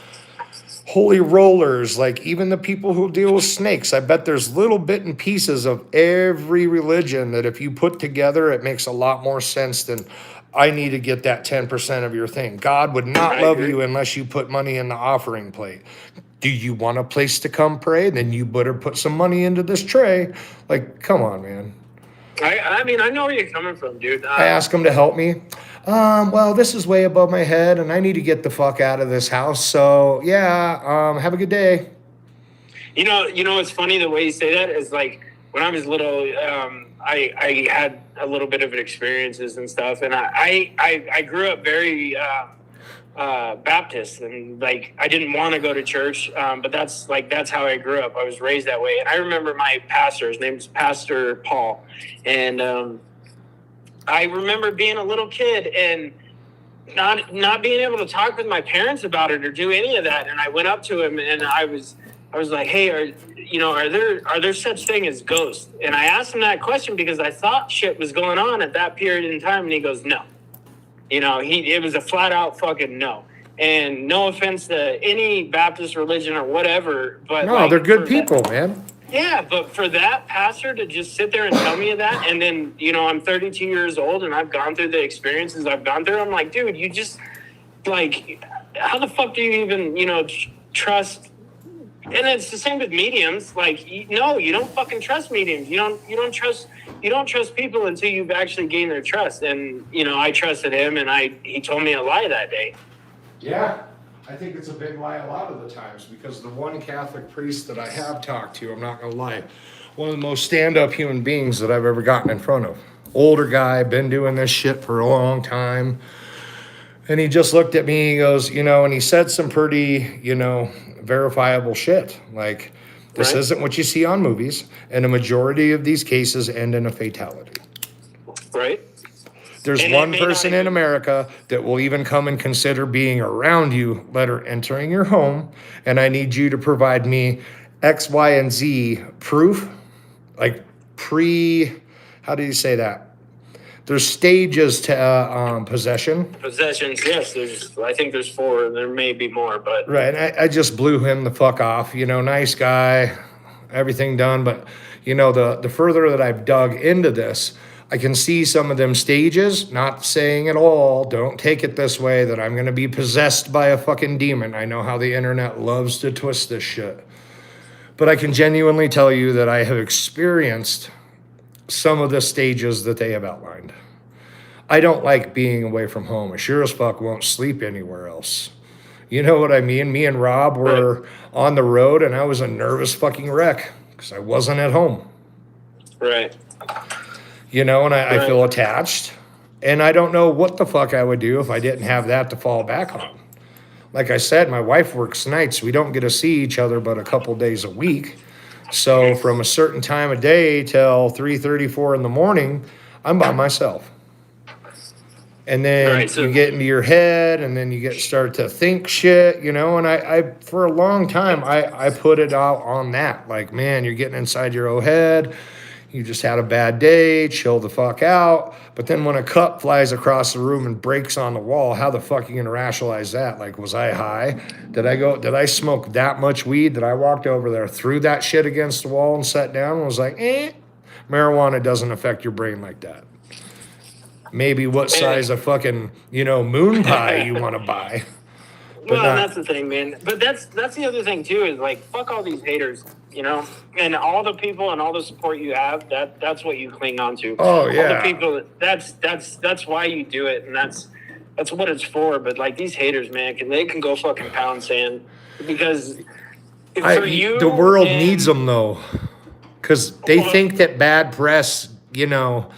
holy rollers, like even the people who deal with snakes, I bet there's little bit and pieces of every religion that if you put together, it makes a lot more sense than I need to get that 10% of your thing. God would not love you unless you put money in the offering plate. Do you want a place to come pray? Then you better put some money into this tray. Like, come on, man. I mean, I know where you're coming from, dude. I ask them to help me. Well, this is way above my head, and I need to get the fuck out of this house. So, yeah, have a good day. It's funny the way you say that is like when I was little, I had a little bit of experiences and stuff, and I grew up very Baptist, and like I didn't want to go to church, but that's how I grew up. I was raised that way, and I remember my pastor. His name's Pastor Paul, and I remember being a little kid and not being able to talk with my parents about it or do any of that. And I went up to him and I was like, "Hey, are there such thing as ghosts?" And I asked him that question because I thought shit was going on at that period in time, and he goes, "No." It was a flat out fucking no. And no offense to any Baptist religion or whatever, but no, they're good people, man. Yeah, but for that pastor to just sit there and tell me that, and then, I'm 32 years old and I've gone through the experiences I've gone through, I'm like, dude, you just, like, how the fuck do you even, trust? And it's the same with mediums. Like, no, you don't fucking trust mediums. You don't trust people until you've actually gained their trust. And, I trusted him, and he told me a lie that day. Yeah. I think it's a big lie a lot of the times because the one Catholic priest that I have talked to, I'm not going to lie, one of the most stand-up human beings that I've ever gotten in front of. Older guy, been doing this shit for a long time. And he just looked at me, he goes, and he said some pretty, verifiable shit. Like, this isn't what you see on movies, and a majority of these cases end in a fatality. Right. There's one person in America that will even come and consider being around you, let her entering your home, and I need you to provide me X, Y, and Z proof, like how do you say that? There's stages to possession. Possessions, yes. I think there's 4. There may be more, but... Right, and I just blew him the fuck off. Nice guy, everything done, but, the further that I've dug into this, I can see some of them stages, not saying at all, don't take it this way, that I'm going to be possessed by a fucking demon. I know how the internet loves to twist this shit. But I can genuinely tell you that I have experienced some of the stages that they have outlined. I don't like being away from home. I sure as fuck won't sleep anywhere else. You know what I mean? Me and Rob were on the road, and I was a nervous fucking wreck because I wasn't at home. Right. And I feel attached, and I don't know what the fuck I would do if I didn't have that to fall back on. Like I said, my wife works nights. We don't get to see each other but a couple days a week. So from a certain time of day till 3:34 in the morning, I'm by myself. And then you get into your head, and then you start to think shit, and I for a long time, I put it out on that. Like, man, you're getting inside your own head. You just had a bad day, chill the fuck out. But then when a cup flies across the room and breaks on the wall, how the fuck are you gonna rationalize that? Like, was I high? Did I smoke that much weed that I walked over there, threw that shit against the wall and sat down and was like, marijuana doesn't affect your brain like that. Maybe what size of fucking, moon pie you want to buy. Well, that's the thing, man. But that's the other thing too, is like, fuck all these haters, you know, and all the people and all the support you have. That's what you cling on to. Oh yeah. All the people. That's why you do it, and that's what it's for. But like these haters, man, they can go fucking pound sand, because the world needs them though, because they think that bad press, you know.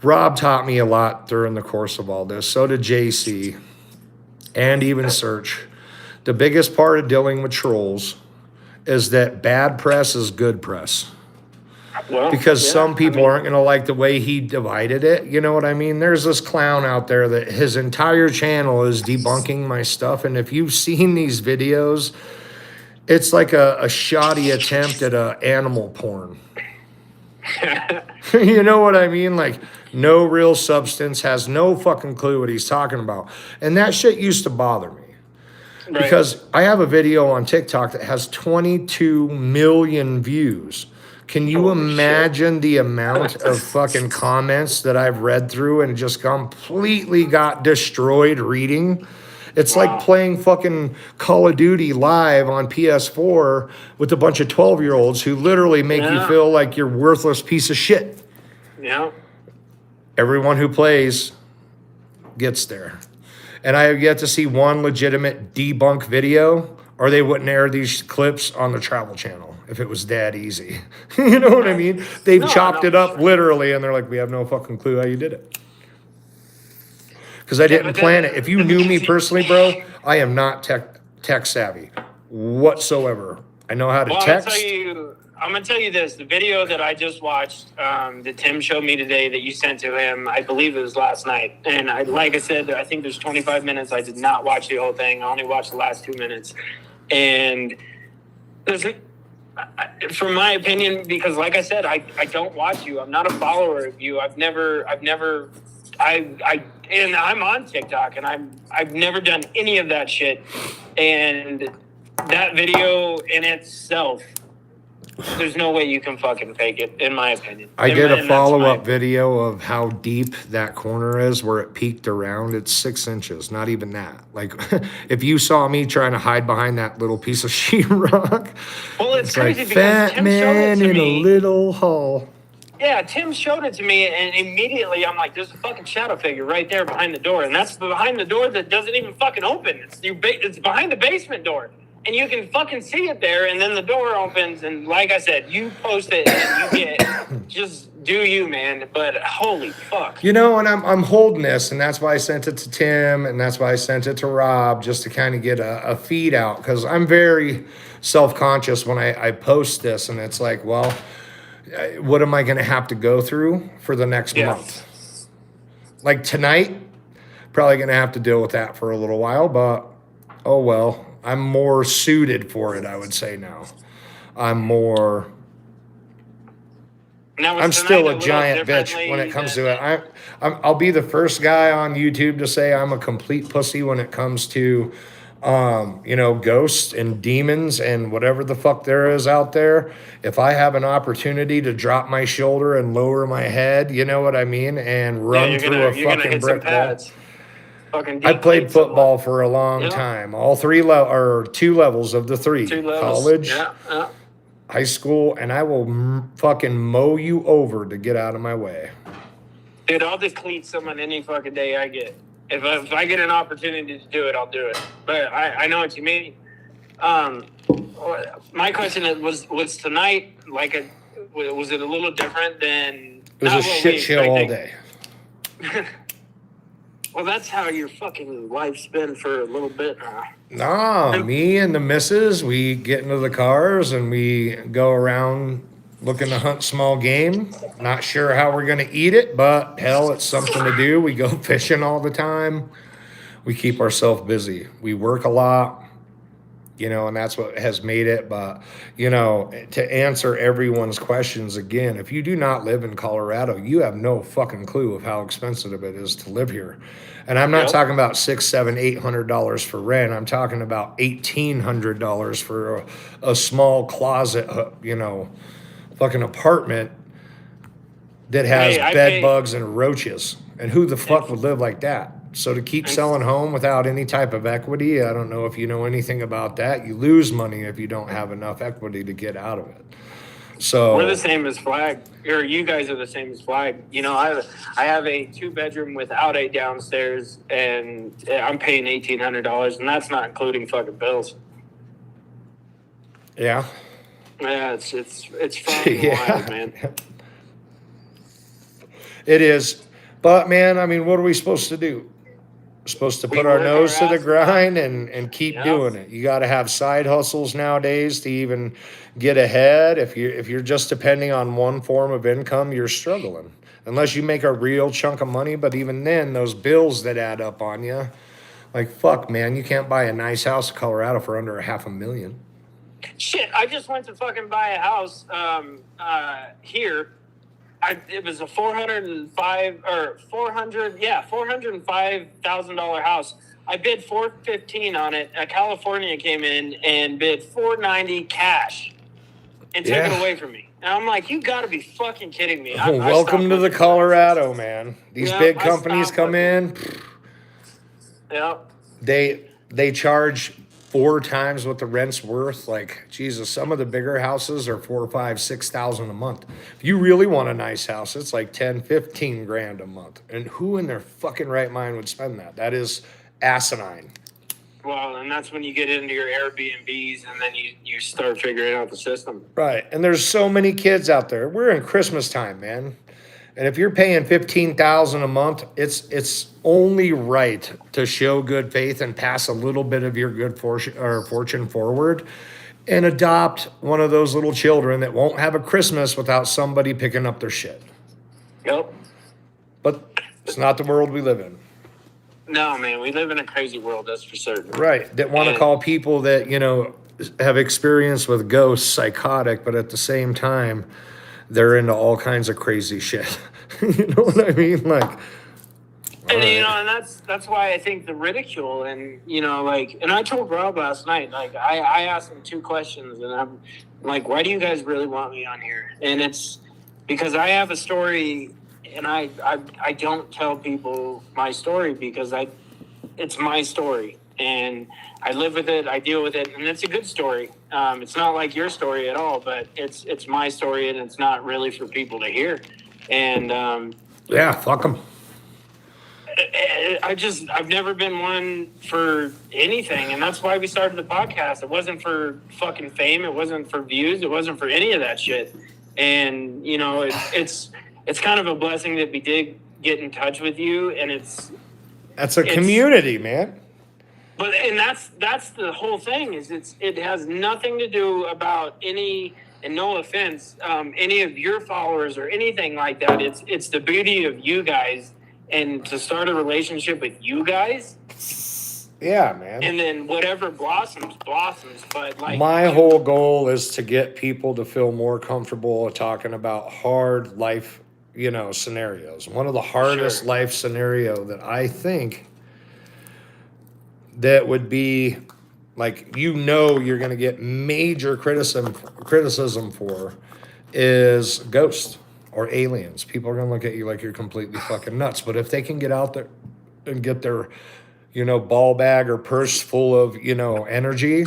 Rob taught me a lot during the course of all this. So did JC. And even Search. The biggest part of dealing with trolls is that bad press is good press. Well, because some people aren't going to like the way he divided it. You know what I mean? There's this clown out there that his entire channel is debunking my stuff. And if you've seen these videos, it's like a shoddy attempt at animal porn. You know what I mean? Like, no real substance, has no fucking clue what he's talking about. And that shit used to bother me. Right. Because I have a video on TikTok that has 22 million views. Can you imagine the amount of fucking comments that I've read through and just completely got destroyed reading? It's like playing fucking Call of Duty live on PS4 with a bunch of 12-year-olds who literally make you feel like you're worthless piece of shit. Yeah. Everyone who plays gets there. And I have yet to see one legitimate debunk video, or they wouldn't air these clips on the Travel Channel if it was that easy. You know what I mean? They've chopped it up literally, and they're like, we have no fucking clue how you did it. Because I didn't plan it. If you knew me personally, bro, I am not tech savvy whatsoever. I know how to text. I'm going to tell you this. The video that I just watched, that Tim showed me today that you sent to him, I believe it was last night. And like I said, I think there's 25 minutes. I did not watch the whole thing. I only watched the last 2 minutes. And from my opinion, because like I said, I don't watch you. I'm not a follower of you. And I'm on TikTok, and I've never done any of that shit. And that video in itself, there's no way you can fucking fake it, in my opinion. I did a follow-up video of how deep that corner is, where it peaked around. It's 6 inches, not even that. Like, if you saw me trying to hide behind that little piece of sheetrock, well, it's crazy, like because fat Tim man showed it to in me. a little hole. Yeah, Tim showed it to me, and immediately I'm like, there's a fucking shadow figure right there behind the door. And that's behind the door that doesn't even fucking open. It's behind the basement door. And you can fucking see it there, and then the door opens, and like I said, you post it, and you get, just do you, man. But holy fuck. You know, and I'm holding this, and that's why I sent it to Tim, and that's why I sent it to Rob, just to kind of get a feed out, because I'm very self-conscious when I post this, and it's like, well, what am I going to have to go through for the next month? Like tonight, probably going to have to deal with that for a little while, but oh well. I'm more suited for it, I would say now. I'm still a giant bitch when it comes to it. I'll be the first guy on YouTube to say I'm a complete pussy when it comes to, ghosts and demons and whatever the fuck there is out there. If I have an opportunity to drop my shoulder and lower my head, you know what I mean, and run through a fucking brick wall. I played football for a long time. All 2 levels of the 3. College, high school, and I will fucking mow you over to get out of my way. Dude, I'll decleat someone any fucking day I get. If I get an opportunity to do it, I'll do it. But I know what you mean. My question was tonight, was it a little different than... It was a shit show all day. Well, that's how your fucking life's been for a little bit now. No, me and the missus, we get into the cars and we go around looking to hunt small game. Not sure how we're going to eat it, but hell, it's something to do. We go fishing all the time. We keep ourselves busy. We work a lot, and that's what has made it. But, to answer everyone's questions again, if you do not live in Colorado, you have no fucking clue of how expensive it is to live here. And I'm not talking about $600, $700, $800 for rent. I'm talking about $1,800 for a small closet, fucking apartment that has bed bugs and roaches. And who the fuck would live like that? So to keep selling home without any type of equity, I don't know if you know anything about that. You lose money if you don't have enough equity to get out of it. So we're the same as Flag, or you guys are the same as Flag. You know, I have a 2-bedroom without a downstairs, and I'm paying $1,800, and that's not including fucking bills. Yeah. Yeah, it's fucking wild, man. It is. But man, I mean, what are we supposed to do? We're supposed to put our nose to the grind and keep doing it. You got to have side hustles nowadays to even get ahead. If you're just depending on one form of income, you're struggling. Unless you make a real chunk of money, but even then, those bills that add up on you, like fuck, man, you can't buy a nice house in Colorado for under $500,000. Shit, I just went to fucking buy a house here. It was a $405,000 house. I bid $415 on it. California came in and bid $490 cash and took it away from me. And I'm like, you got to be fucking kidding me. Welcome to the Colorado, man. These big companies come in. Yep. They charge 4 times what the rent's worth. Like, Jesus, some of the bigger houses are $4,000, $5,000, $6,000 a month. If you really want a nice house, it's like 10, 15 grand a month. And who in their fucking right mind would spend that? That is asinine. Well, and that's when you get into your Airbnbs and then you start figuring out the system. Right. And there's so many kids out there. We're in Christmas time, man. And if you're paying $15,000 a month, it's only right to show good faith and pass a little bit of your good fortune forward, and adopt one of those little children that won't have a Christmas without somebody picking up their shit. Yep. But it's not the world we live in. No, man, we live in a crazy world, that's for certain. Right. That want to call people that, have experience with ghosts psychotic, but at the same time, they're into all kinds of crazy shit. You know what I mean? Like, and and that's why I think the ridicule and and I told Rob last night, like I asked him 2 questions, and I'm like, why do you guys really want me on here? And it's because I have a story, and I don't tell people my story because it's my story, and I live with it, I deal with it, and it's a good story. It's not like your story at all, but it's my story, and it's not really for people to hear. And yeah, fuck them. I've never been one for anything, and that's why we started the podcast. It wasn't for fucking fame. It wasn't for views. It wasn't for any of that shit. And it's kind of a blessing that we did get in touch with you, and that's a community, man. But that's the whole thing. It has nothing to do about any. And no offense, any of your followers or anything like that. It's the beauty of you guys, and to start a relationship with you guys. Yeah, man. And then whatever blossoms. But like, my whole goal is to get people to feel more comfortable talking about hard life, scenarios. One of the hardest life scenario that I think that would be, like, you're going to get major criticism for is ghosts or aliens. People are going to look at you like you're completely fucking nuts. But if they can get out there and get their, ball bag or purse full of, energy,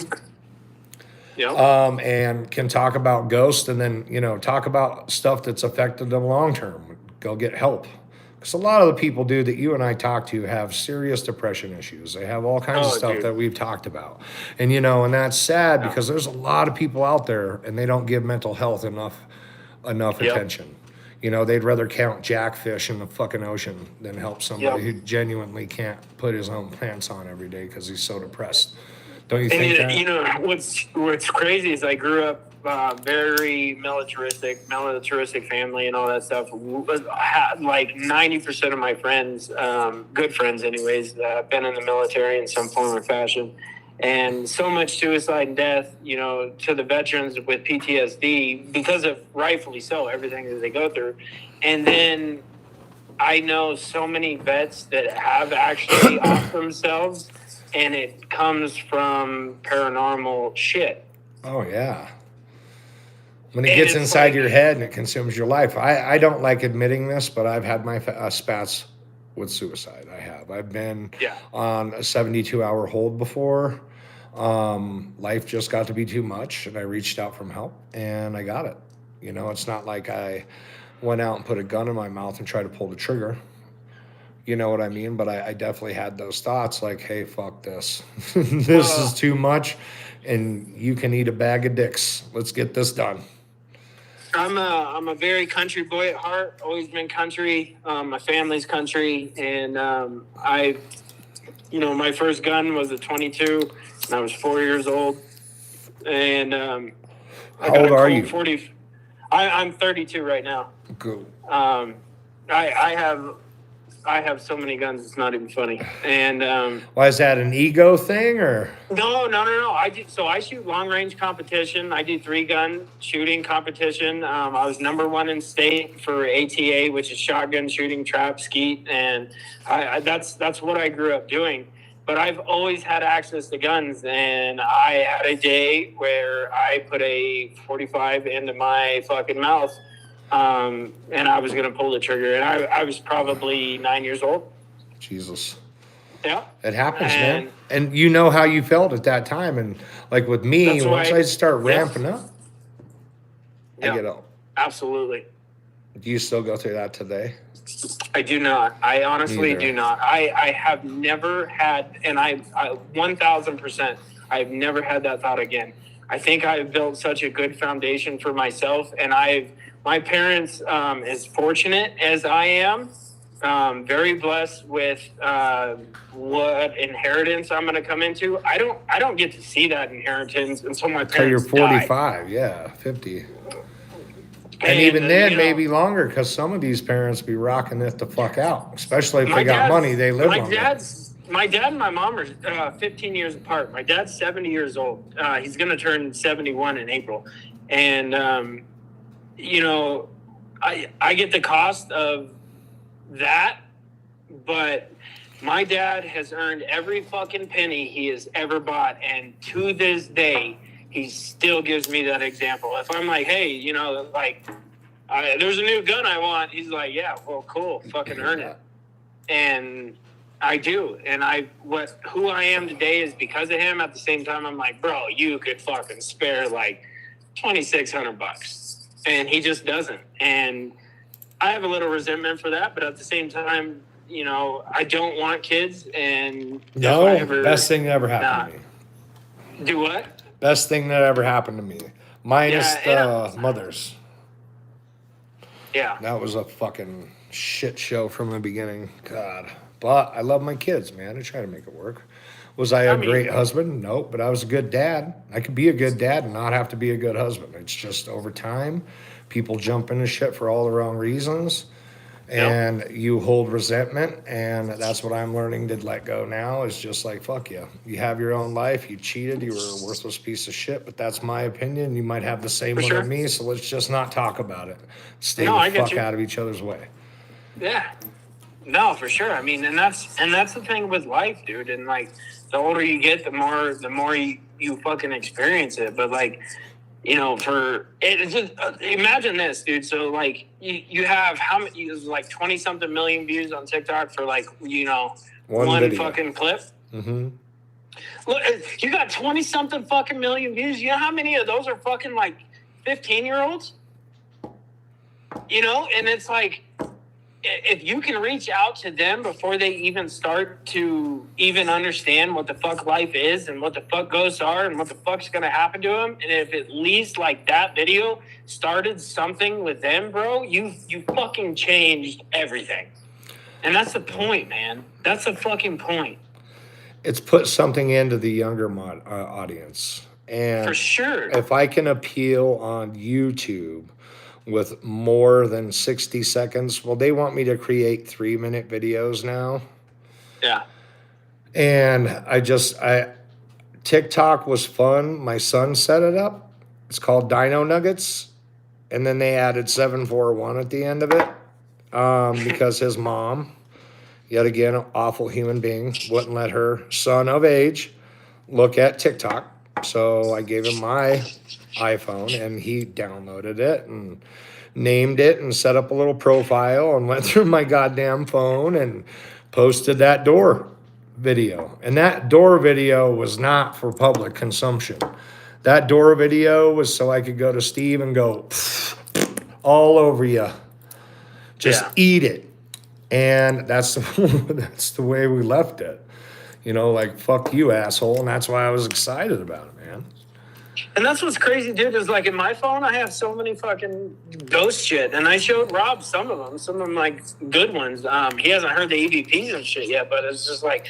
and can talk about ghosts and then, talk about stuff that's affected them long term, go get help. Because a lot of the people, dude, that you and I talk to have serious depression issues. They have all kinds of stuff that we've talked about. And, and that's sad because there's a lot of people out there and they don't give mental health enough attention. They'd rather count jackfish in the fucking ocean than help somebody who genuinely can't put his own pants on every day because he's so depressed. Don't you think that? What's crazy is I grew up very militaristic family and all that stuff. Like 90% of my friends, good friends anyways, been in the military in some form or fashion. And so much suicide and death, to the veterans with PTSD because of, rightfully so, everything that they go through. And then I know so many vets that have actually off themselves, and it comes from paranormal shit. Oh, yeah. When it gets inside your head and it consumes your life. I don't like admitting this, but I've had my spats with suicide. I have. I've been Yeah. on a 72-hour hold before. Life just got to be too much, and I reached out for help, and I got it. You know, it's not like I went out and put a gun in my mouth and tried to pull the trigger. You know what I mean? But I definitely had those thoughts like, hey, fuck this. This is too much, and you can eat a bag of dicks. Let's get this done. I'm a very country boy at heart. Always been country. My family's country, and my first gun was a 22, and I was 4 years old. And how old are you? 40. I'm 32 right now. Cool. I have so many guns, it's not even funny. And why is that, an ego thing or? No. I shoot long range competition. I do 3-gun shooting competition. I was #1 in state for ATA, which is shotgun shooting, trap, skeet, and that's what I grew up doing. But I've always had access to guns, and I had a day where I put a 45 into my fucking mouth. And I was going to pull the trigger, and I was probably 9 years old. Jesus. Yeah. It happens, man. And you know how you felt at that time. And like with me, once I start ramping up, I get up. Absolutely. Do you still go through that today? I do not. I honestly do not. I have never had, and I 1,000%, I've never had that thought again. I think I've built such a good foundation for myself, and my parents, as fortunate as I am, very blessed with what inheritance I'm going to come into. I don't get to see that inheritance until my parents you're 45, die. yeah, 50. And even then, maybe longer, because some of these parents be rocking it the fuck out, especially if they got money. They live on My dad and my mom are 15 years apart. My dad's 70 years old. He's going to turn 71 in April. And, I get the cost of that, but my dad has earned every fucking penny he has ever bought. And to this day, he still gives me that example. If I'm like, hey, there's a new gun I want. He's like, yeah, well, cool. Fucking earn it. And I do. And who I am today is because of him. At the same time, I'm like, bro, you could fucking spare like $2,600. And he just doesn't. And I have a little resentment for that. But at the same time, I don't want kids. And best thing that ever happened to me. Do what? Best thing that ever happened to me. Minus the mothers. Yeah. That was a fucking shit show from the beginning. God. But I love my kids, man. I try to make it work. Was I a great husband? Nope. But I was a good dad. I could be a good dad and not have to be a good husband. It's just over time, people jump into shit for all the wrong reasons. And you hold resentment. And that's what I'm learning to let go now is just like, fuck you. You have your own life. You cheated. You were a worthless piece of shit. But that's my opinion. You might have the same one as me. So let's just not talk about it. Stay the fuck out of each other's way. Yeah. No, for sure. I mean, and that's the thing with life, dude. And like, the older you get, the more you fucking experience it. But like, it's just imagine this, dude. So like, you have how many? Like 20-something million views on TikTok for like one fucking clip. Mm-hmm. Look, you got 20-something fucking million views. You know how many of those are fucking like 15-year-olds? And it's like, if you can reach out to them before they even start to even understand what the fuck life is and what the fuck ghosts are and what the fuck's going to happen to them, and if at least like that video started something with them, bro, you fucking changed everything. And that's the point, man. That's the fucking point. It's put something into the younger audience. And for sure, if I can appeal on YouTube with more than 60 seconds. Well, they want me to create 3-minute videos now. Yeah. And TikTok was fun. My son set it up. It's called Dino Nuggets. And then they added 741 at the end of it. Because his mom, yet again, an awful human being, wouldn't let her son of age look at TikTok. So I gave him my iPhone and he downloaded it and named it and set up a little profile and went through my goddamn phone and posted that door video. And that door video was not for public consumption. That door video was so I could go to Steve and go all over you. Just eat it. And that's the way we left it. You know, like, fuck you, asshole. And that's why I was excited about it, man. And that's what's crazy, dude, is like in my phone, I have so many fucking ghost shit. And I showed Rob some of them like good ones. He hasn't heard the EVPs and shit yet, but it's just like,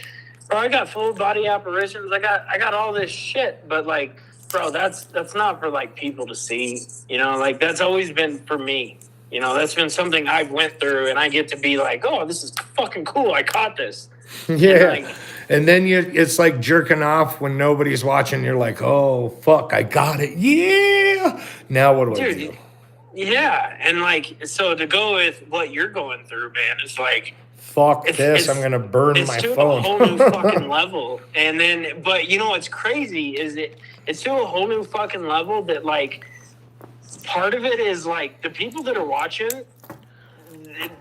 bro, I got full body apparitions. I got all this shit. But like, bro, that's not for like people to see. You know, like that's always been for me. You know, that's been something I've went through, and I get to be like, oh, this is fucking cool. I caught this. Yeah. And then it's like jerking off when nobody's watching. You're like, oh, fuck, I got it. Yeah. Now what do I do? Yeah. And like, so to go with what you're going through, man, it's like, fuck this. I'm going to burn my phone. It's to a whole new fucking level. And then, but you know what's crazy is it's to a whole new fucking level that like, part of it is like the people that are watching,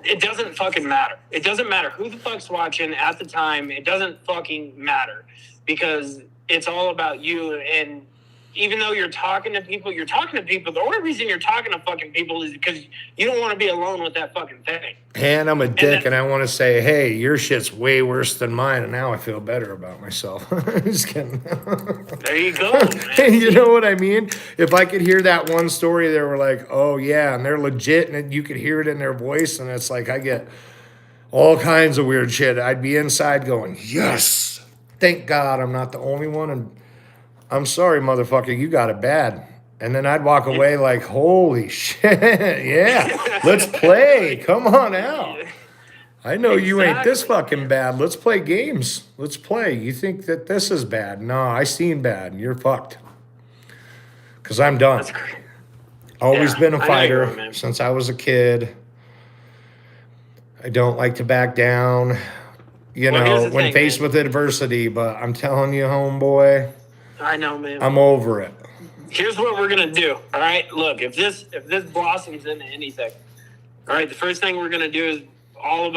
it doesn't fucking matter. It doesn't matter who the fuck's watching at the time. It doesn't fucking matter because it's all about you. And even though you're talking to people, the only reason you're talking to fucking people is because you don't want to be alone with that fucking thing. And I'm a dick and I want to say, hey, your shit's way worse than mine. And now I feel better about myself. Just kidding. There you go, man. You know what I mean? If I could hear that one story, they were like, oh, yeah, and they're legit. And you could hear it in their voice. And it's like I get all kinds of weird shit. I'd be inside going, yes, thank God I'm not the only one. And I'm sorry, motherfucker, you got it bad. And then I'd walk away like, holy shit, yeah, let's play. Come on out. I know you ain't this fucking bad. Let's play games. Let's play. You think that this is bad? No, I seen bad, and you're fucked. Because I'm done. Always been a fighter since I was a kid. I don't like to back down, you know, when faced with adversity. But I'm telling you, homeboy, I know, man. I'm over it. Here's what we're gonna do. All right, look, if this blossoms into anything, all right, the first thing we're gonna do is all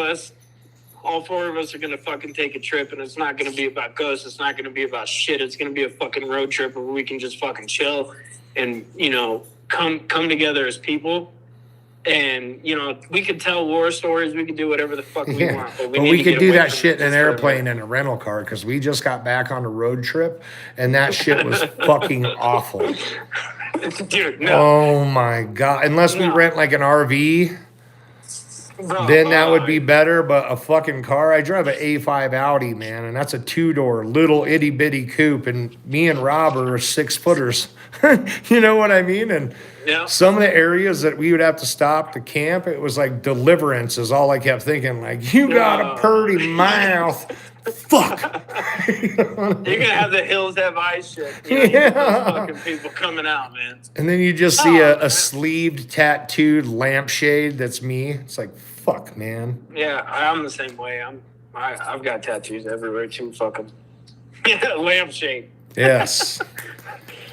four of us are gonna fucking take a trip, and it's not gonna be about ghosts. It's not gonna be about shit. It's gonna be a fucking road trip where we can just fucking chill and, you know, come together as people. And, you know, we could tell war stories. We could do whatever the fuck we want. But we could do that shit in an airplane and a rental car because we just got back on a road trip and that shit was fucking awful. Dude, no. Oh, my God. Unless we rent like an RV, then that would be better. But a fucking car, I drive an A5 Audi, man, and that's a two-door little itty-bitty coupe. And me and Rob are 6-footers. You know what I mean? And some of the areas that we would have to stop to camp, it was like Deliverance is all I kept thinking. Like, you got a purty mouth. Fuck. You're going to have the hills have eyes shit. You know, those fucking people coming out, man. And then you just see a sleeved, tattooed lampshade that's me. It's like, fuck, man. Yeah, I'm the same way. I've got tattoos everywhere too. Fuck them. Lampshade. Yes.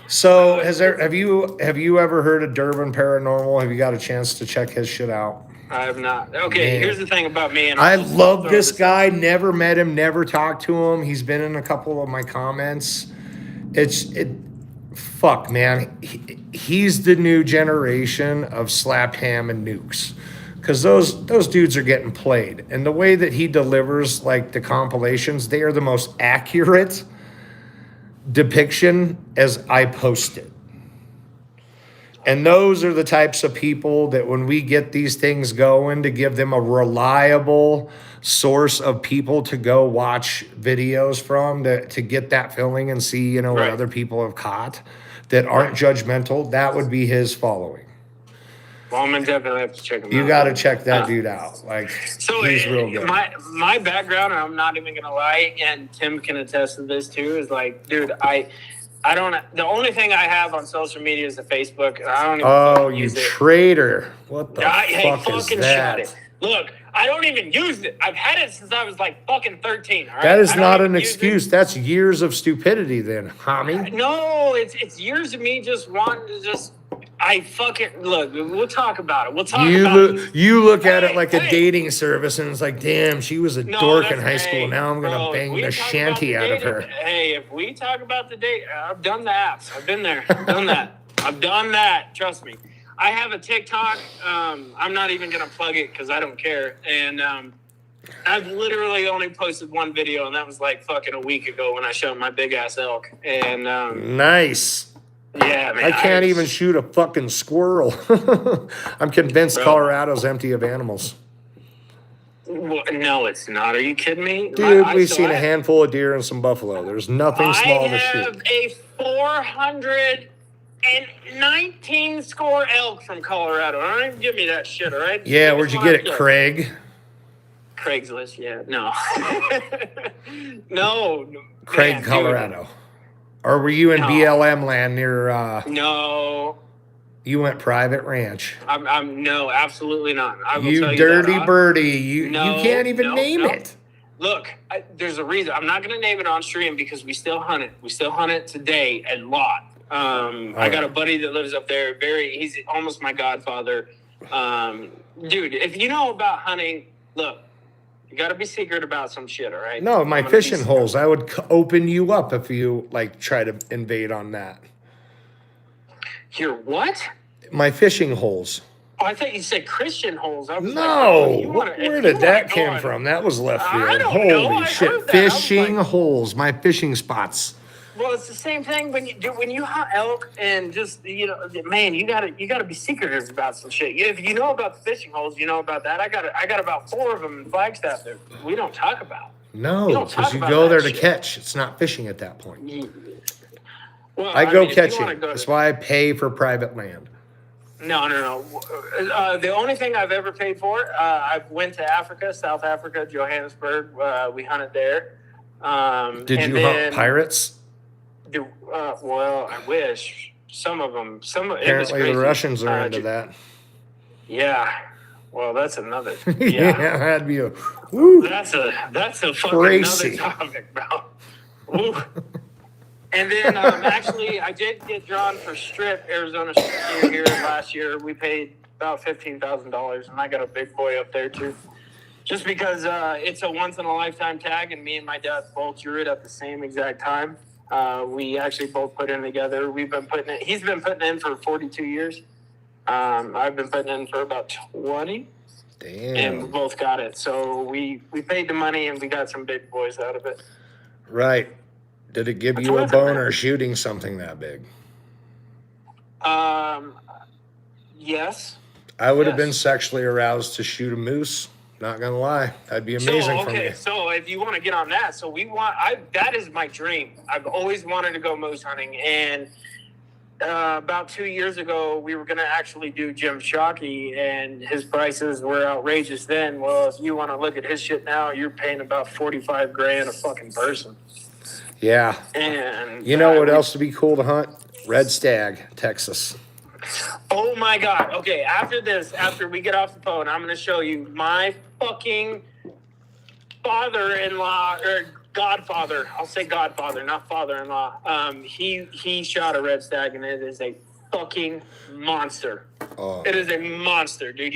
So have you ever heard of Durbin Paranormal? Have you got a chance to check his shit out? I have not. Okay, here's the thing about me. And I love this guy. Never met him. Never talked to him. He's been in a couple of my comments. Fuck, man. He's the new generation of slap ham and nukes. Because those dudes are getting played. And the way that he delivers like the compilations, they are the most accurate depiction as I posted. And those are the types of people that when we get these things going, to give them a reliable source of people to go watch videos from, to get that feeling and see, you know, what other people have caught that aren't judgmental, that would be his following. Well, I'm gonna definitely have to check him out. You got to check that dude out. Like, so he's real good. My background, and I'm not even gonna lie, and Tim can attest to this too, is like, dude, I don't. The only thing I have on social media is the Facebook, and I don't even use it. Oh, you traitor! What the fuck is that? Shut it. Look, I don't even use it. I've had it since I was like fucking 13. All right? That is not an excuse. That's years of stupidity, then, homie. No, it's years of me just wanting to just. I fucking look. We'll talk about it. We'll talk You about look, it. you look at it like a Hey. dating service, and it's like, damn, she was a No, dork in that's- high school. hey, Now I'm gonna bro, if bang we the talk about shanty the out of dating- her. Hey, if we talk about the date, I've done the apps. I've been there. I've done that. I've done that. Trust me. I have a TikTok. I'm not even gonna plug it because I don't care. And I've literally only posted one video, and that was like fucking a week ago when I shot my big ass elk. And Nice. yeah, man, I can't even shoot a fucking squirrel. I'm convinced Bro. Colorado's empty of animals. Well, no, it's not. Are you kidding me, Dude, we've seen a handful of deer and some buffalo. There's nothing small to I shoot. have a 419 score elk from Colorado. All right, give me that shit. All right. Yeah, where'd you get it, Craig? Craigslist. Yeah, no, no. Craig, man, Colorado. Or were you in No. BLM land near? No, You went private ranch. I'm no, absolutely not. I will You tell dirty you that. birdie. You No, can't even no, name no. it. Look, there's a reason. I'm not going to name it on stream because we still hunt it. We still hunt it today a lot. I got a buddy that lives up there. He's almost my godfather. Dude, if you know about hunting, look, you got to be secret about some shit, all right? No, my I'm gonna be fishing secret. holes. I would open you up if you like try to invade on that. Your what? My fishing holes. Oh, I thought you said Christian holes. I was No, like, where did that come from? That was left I field. don't know. Holy I shit! heard that. I was Fishing like- holes, my fishing spots. Well, it's the same thing when you hunt elk and just man, you gotta be secretive about some shit. If you know about the fishing holes, you know about that. I got about 4 of them in Flagstaff that we don't talk about. No, don't talk because you about go that there to shit. catch. It's not fishing at that point. Well, I go mean, if you catching. wanna go That's to- why I pay for private land. No. The only thing I've ever paid for, I went to Africa, South Africa, Johannesburg. We hunted there. Did and you then, hunt pirates? Well, I wish. Some of them. Apparently, the Russians are into that. Yeah. Well, that's another. Yeah, Yeah. that'd be a. Woo. That's a fucking Crazy. another topic, bro. Woo. And then actually, I did get drawn for Strip, Arizona Strip here last year. We paid about $15,000, and I got a big boy up there too. Just because it's a once in a lifetime tag, and me and my dad both drew it at the same exact time. We actually both put in together. We've been putting it. He's been putting in for 42 years. I've been putting in for about 20. Damn. And we both got it. So we paid the money and we got some big boys out of it. Right. Did it give That's you a worth it, man. boner shooting something that big? Yes. I would have Yes. been sexually aroused to shoot a moose. Not gonna lie, that'd be amazing for me. So if you want to get on that, that is my dream. I've always wanted to go moose hunting, and about 2 years ago, we were going to actually do Jim Shockey, and his prices were outrageous then. Well, if you want to look at his shit now, you're paying about $45,000 a fucking person. Yeah. And You know what else would be cool to hunt? Red stag, Texas. Oh my God. Okay, after we get off the phone, I'm going to show you my fucking father-in-law, or godfather. I'll say godfather, not father-in-law. He shot a red stag, and it is a fucking monster. Oh. It is a monster, dude.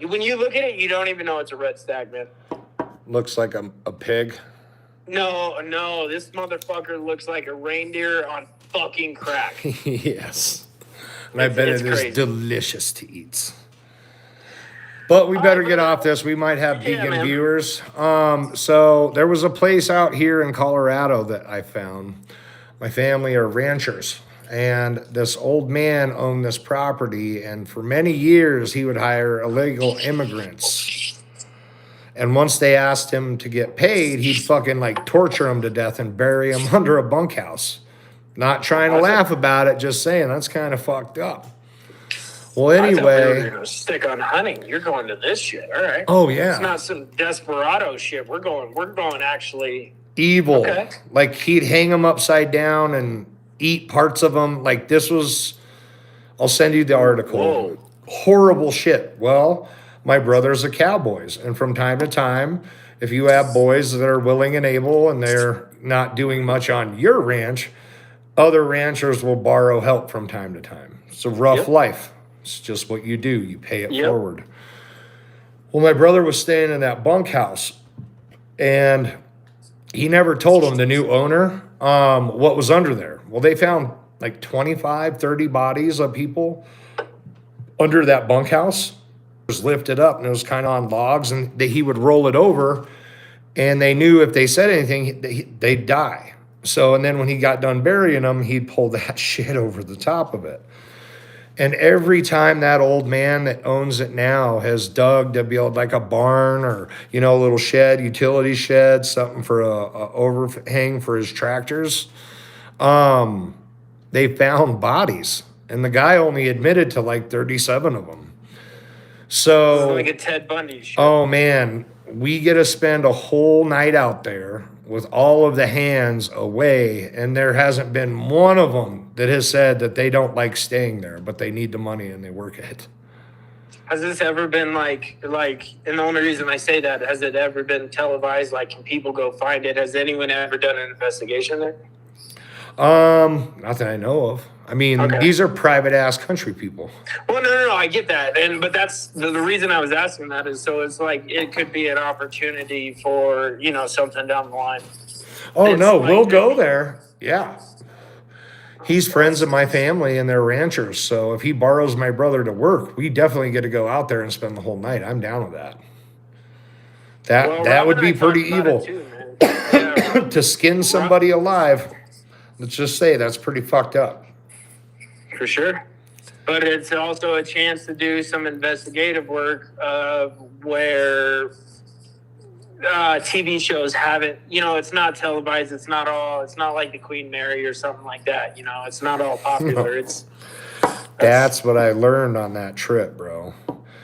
When you look at it, you don't even know it's a red stag, man. Looks like a pig. No, this motherfucker looks like a reindeer on fucking crack. Yes. And I bet It's it is crazy. delicious to eat. But we better get off this. We might have Yeah, vegan man. viewers. So there was a place out here in Colorado that I found. My family are ranchers. And this old man owned this property. And for many years, he would hire illegal immigrants. And once they asked him to get paid, he'd fucking like torture them to death and bury them under a bunkhouse. Not trying to laugh about it, just saying that's kind of fucked up. Well, I thought we were anyway. gonna stick on hunting. You're going to this shit, all right? Oh, yeah. It's not some desperado shit. We're going actually. Evil. Okay. Like he'd hang them upside down and eat parts of them. Like this was, I'll send you the article. Whoa. Horrible shit. Well, my brothers are cowboys. And from time to time, if you have boys that are willing and able and they're not doing much on your ranch, other ranchers will borrow help from time to time. It's a rough life. It's just what you do. You pay it forward. Well, my brother was staying in that bunkhouse, and he never told him, the new owner, what was under there. Well, they found like 25, 30 bodies of people under that bunkhouse. It was lifted up, and it was kind of on logs, and he would roll it over, and they knew if they said anything, they'd die. So, and then when he got done burying them, he'd pull that shit over the top of it. And every time that old man that owns it now has dug to build like a barn or, you know, a little shed, utility shed, something for a overhang for his tractors, they found bodies. And the guy only admitted to like 37 of them. So, like a Ted Bundy shit. Oh man, we get to spend a whole night out there with all of the hands away, and there hasn't been one of them that has said that they don't like staying there, but they need the money and they work it. Has this ever been like, and the only reason I say that, has it ever been televised? Like, can people go find it? Has anyone ever done an investigation there? Not that I know of. I mean, these are private ass country people. Well, no, I get that. But that's the reason I was asking that is so it's like it could be an opportunity for, you know, something down the line. Oh, no, we'll go there. Yeah. He's friends of my family and they're ranchers. So if he borrows my brother to work, we definitely get to go out there and spend the whole night. I'm down with that. That would be pretty evil. To skin somebody alive. Let's just say that's pretty fucked up. For sure. But it's also a chance to do some investigative work where TV shows haven't, you know, it's not televised. It's not like the Queen Mary or something like that. You know, it's not all popular. No. That's what I learned on that trip, bro.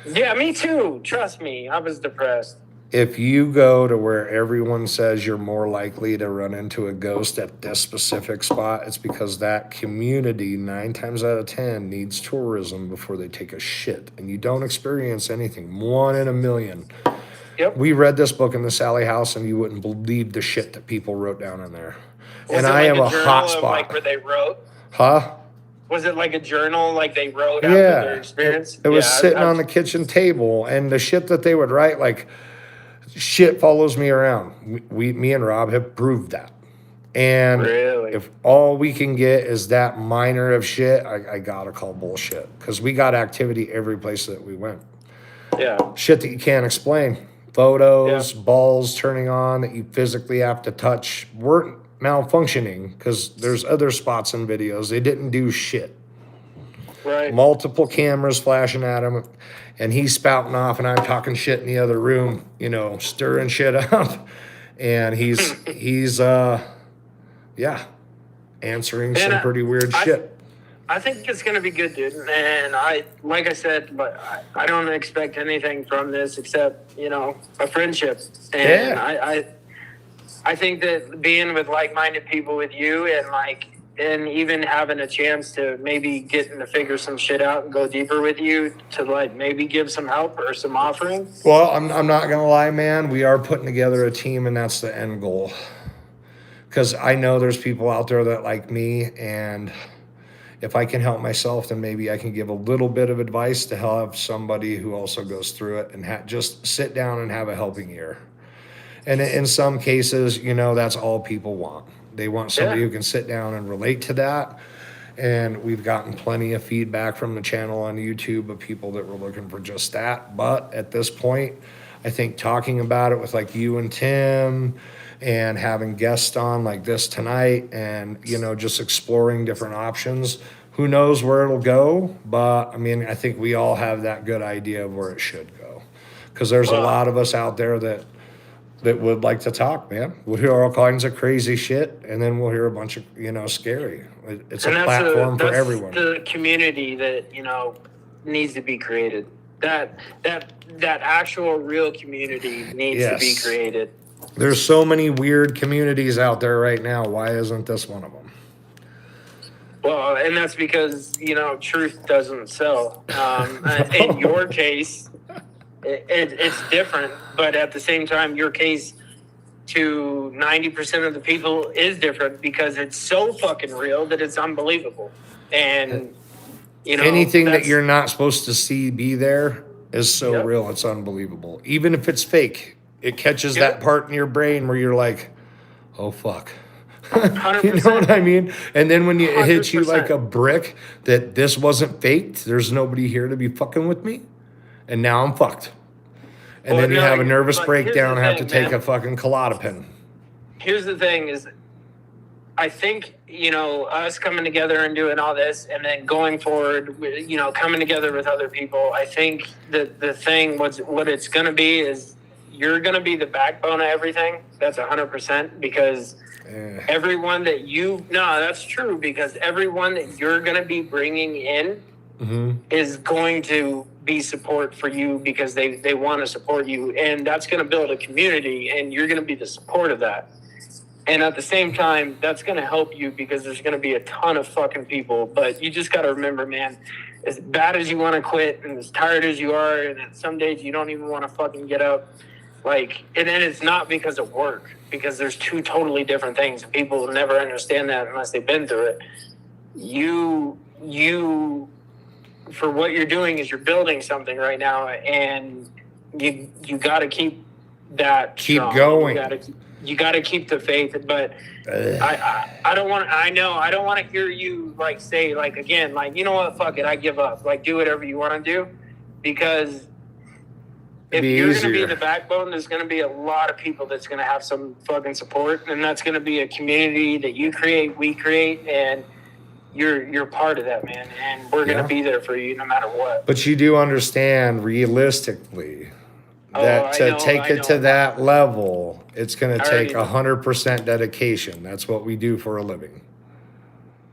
Yeah, me too. Trust me. I was depressed. If you go to where everyone says you're more likely to run into a ghost at this specific spot, it's because that community 9 times out of 10 needs tourism before they take a shit. And you don't experience anything. 1 in a million. Yep. We read this book in the Sally house and you wouldn't believe the shit that people wrote down in there. Was I am a hot spot. Like where they wrote? Huh? Was it like a journal like they wrote after their experience? It was sitting on the kitchen table, and the shit that they would write, like, shit follows me around. Me and Rob have proved that. And if all we can get is that minor of shit, I gotta call bullshit. Because we got activity every place that we went. Yeah. Shit that you can't explain. Photos, balls turning on that you physically have to touch weren't malfunctioning because there's other spots in videos. They didn't do shit. Right. Multiple cameras flashing at him. And he's spouting off, and I'm talking shit in the other room, you know, stirring shit up. And he's answering some pretty weird shit. I think it's going to be good, dude. And like I said, but I don't expect anything from this except, you know, a friendship. And I think that being with like-minded people with you and even having a chance to maybe getting to figure some shit out and go deeper with you to like maybe give some help or some offering. Well, I'm not gonna lie, man. We are putting together a team, and that's the end goal. Because I know there's people out there that like me, and if I can help myself, then maybe I can give a little bit of advice to help somebody who also goes through it, and just sit down and have a helping ear. And in some cases, you know, that's all people want. They want somebody who can sit down and relate to that. And we've gotten plenty of feedback from the channel on YouTube of people that were looking for just that. But at this point, I think talking about it with like you and Tim and having guests on like this tonight and, you know, just exploring different options, who knows where it'll go. But I mean, I think we all have that good idea of where it should go. Because there's a lot of us out there that would like to talk, man. We'll hear all kinds of crazy shit, and then we'll hear a bunch of, you know, scary. It's a platform for everyone. The community that, you know, needs to be created. That actual real community needs to be created. There's so many weird communities out there right now. Why isn't this one of them? Well, and that's because, you know, truth doesn't sell. In your case... It's different, but at the same time, your case to 90% of the people is different because it's so fucking real that it's unbelievable. And, you know, anything that you're not supposed to see be there is so Yep. real, it's unbelievable. Even if it's fake, it catches Yep. that part in your brain where you're like, oh, fuck. 100%. You know what I mean? And then when it hits you like 100%. a brick that this wasn't faked, there's nobody here to be fucking with me, and now I'm fucked. And Well, then you no, have a nervous but here's breakdown, the have to thing, take man. a fucking Klonopin. Here's the thing is, I think, you know, us coming together and doing all this and then going forward, you know, coming together with other people, I think that the thing, what it's going to be is you're going to be the backbone of everything. That's 100% because everyone that that's true because everyone that you're going to be bringing in is going to be support for you because they want to support you. And that's going to build a community and you're going to be the support of that. And at the same time, that's going to help you because there's going to be a ton of fucking people. But you just got to remember, man, as bad as you want to quit and as tired as you are, and some days you don't even want to fucking get up, like, and then it's not because of work, because there's two totally different things. People will never understand that unless they've been through it. You, for what you're doing is you're building something right now, and you got to keep that strong. Going. You got to keep the faith, but I don't want. I don't want to hear you like say like again like you know what, fuck it, I give up. Like do whatever you want to do, because if you're going to be the backbone, there's going to be a lot of people that's going to have some fucking support, and that's going to be a community that you create, we create, and you're part of that, man. And we're going to be there for you no matter what. But you do understand realistically that to take it to that level, it's going to take 100% dedication. That's what we do for a living.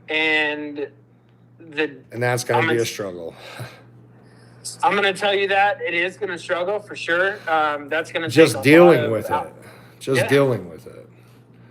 And that's going to be a struggle. I'm going to tell you that it is going to struggle for sure. That's going to just dealing with it. Just dealing with it.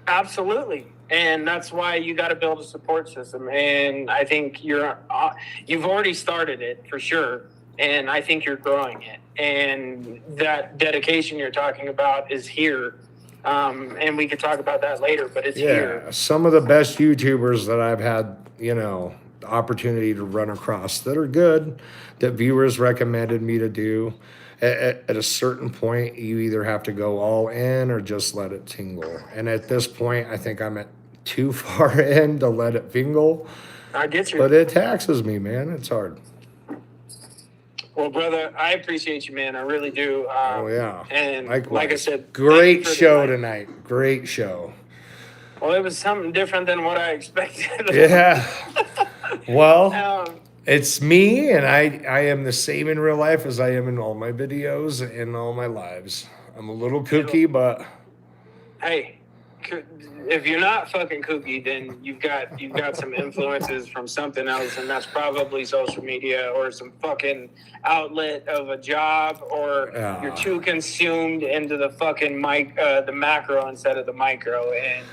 Absolutely. And that's why you got to build a support system. And I think you've already started it for sure. And I think you're growing it. And that dedication you're talking about is here. And we could talk about that later, but it's here. Some of the best YouTubers that I've had, you know, the opportunity to run across that are good, that viewers recommended me to do. At a certain point, you either have to go all in or just let it tingle. And at this point, I think I'm at too far in to let it tingle. I get you. But it taxes me, man. It's hard. Well, brother, I appreciate you, man. I really do. And likewise. Like I said, great show tonight. Great show. Well, it was something different than what I expected. Yeah. Well, it's me, and I am the same in real life as I am in all my videos and all my lives. I'm a little kooky, but hey, if you're not fucking kooky, then you've got some influences from something else, and that's probably social media or some fucking outlet of a job, or you're too consumed into the fucking the macro instead of the micro, and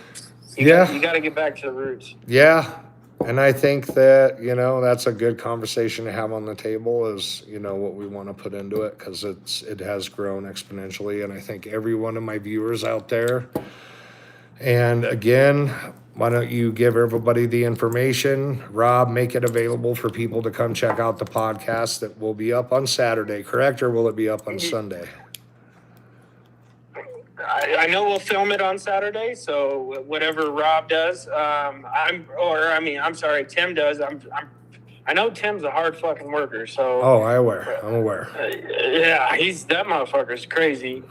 you got to get back to the roots. Yeah. And I think that, you know, that's a good conversation to have on the table is, you know, what we want to put into it, because it has grown exponentially. And I think every one of my viewers out there. And again, why don't you give everybody the information? Rob, make it available for people to come check out the podcast that will be up on Saturday, correct? Or will it be up on Sunday? I know we'll film it on Saturday, so whatever Rob does, I'm sorry, Tim does. I know Tim's a hard fucking worker, so. Oh, I'm aware. Yeah, that motherfucker's crazy.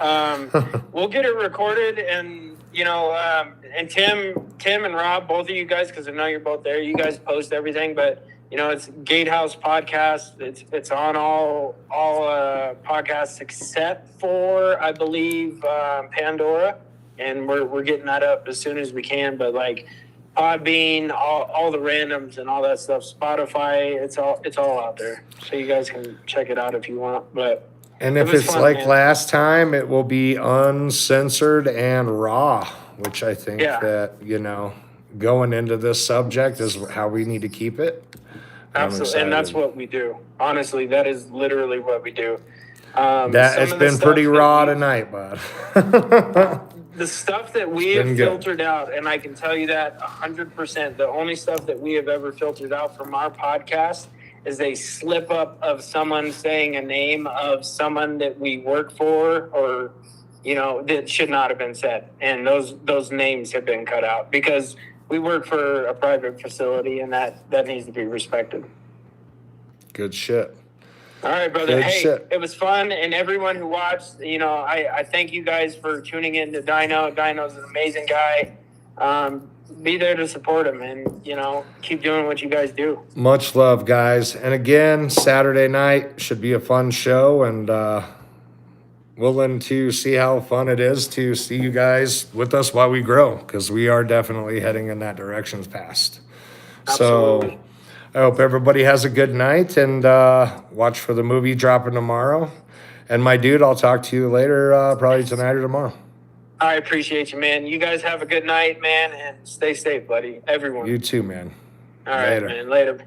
We'll get it recorded, and you know, and Tim and Rob, both of you guys, because I know you're both there. You guys post everything, but. You know, it's Gatehouse Podcast. It's on all podcasts except for, I believe, Pandora, and we're getting that up as soon as we can. But like Podbean, all the randoms and all that stuff, Spotify, it's all out there, so you guys can check it out if you want. But if it's fun, like last time, it will be uncensored and raw, which I think that, you know, going into this subject is how we need to keep it. Absolutely, and that's what we do. Honestly, that is literally what we do. It's been pretty raw tonight, bud. the stuff that we have filtered out, and I can tell you that 100%, the only stuff that we have ever filtered out from our podcast is a slip up of someone saying a name of someone that we work for, or, you know, that should not have been said. And those names have been cut out because we work for a private facility, and that needs to be respected. Good shit. All right, brother. It was fun. And everyone who watched, you know, I thank you guys for tuning in to Dino. Dino's an amazing guy. Be there to support him and, you know, keep doing what you guys do. Much love, guys. And again, Saturday night should be a fun show, and willing to see how fun it is to see you guys with us while we grow, because we are definitely heading in that direction fast. Absolutely. So I hope everybody has a good night, and watch for the movie dropping tomorrow. And my dude, I'll talk to you later, probably tonight or tomorrow. I appreciate you, man. You guys have a good night, man, and stay safe, buddy. Everyone. You too, man. All right, man. Later.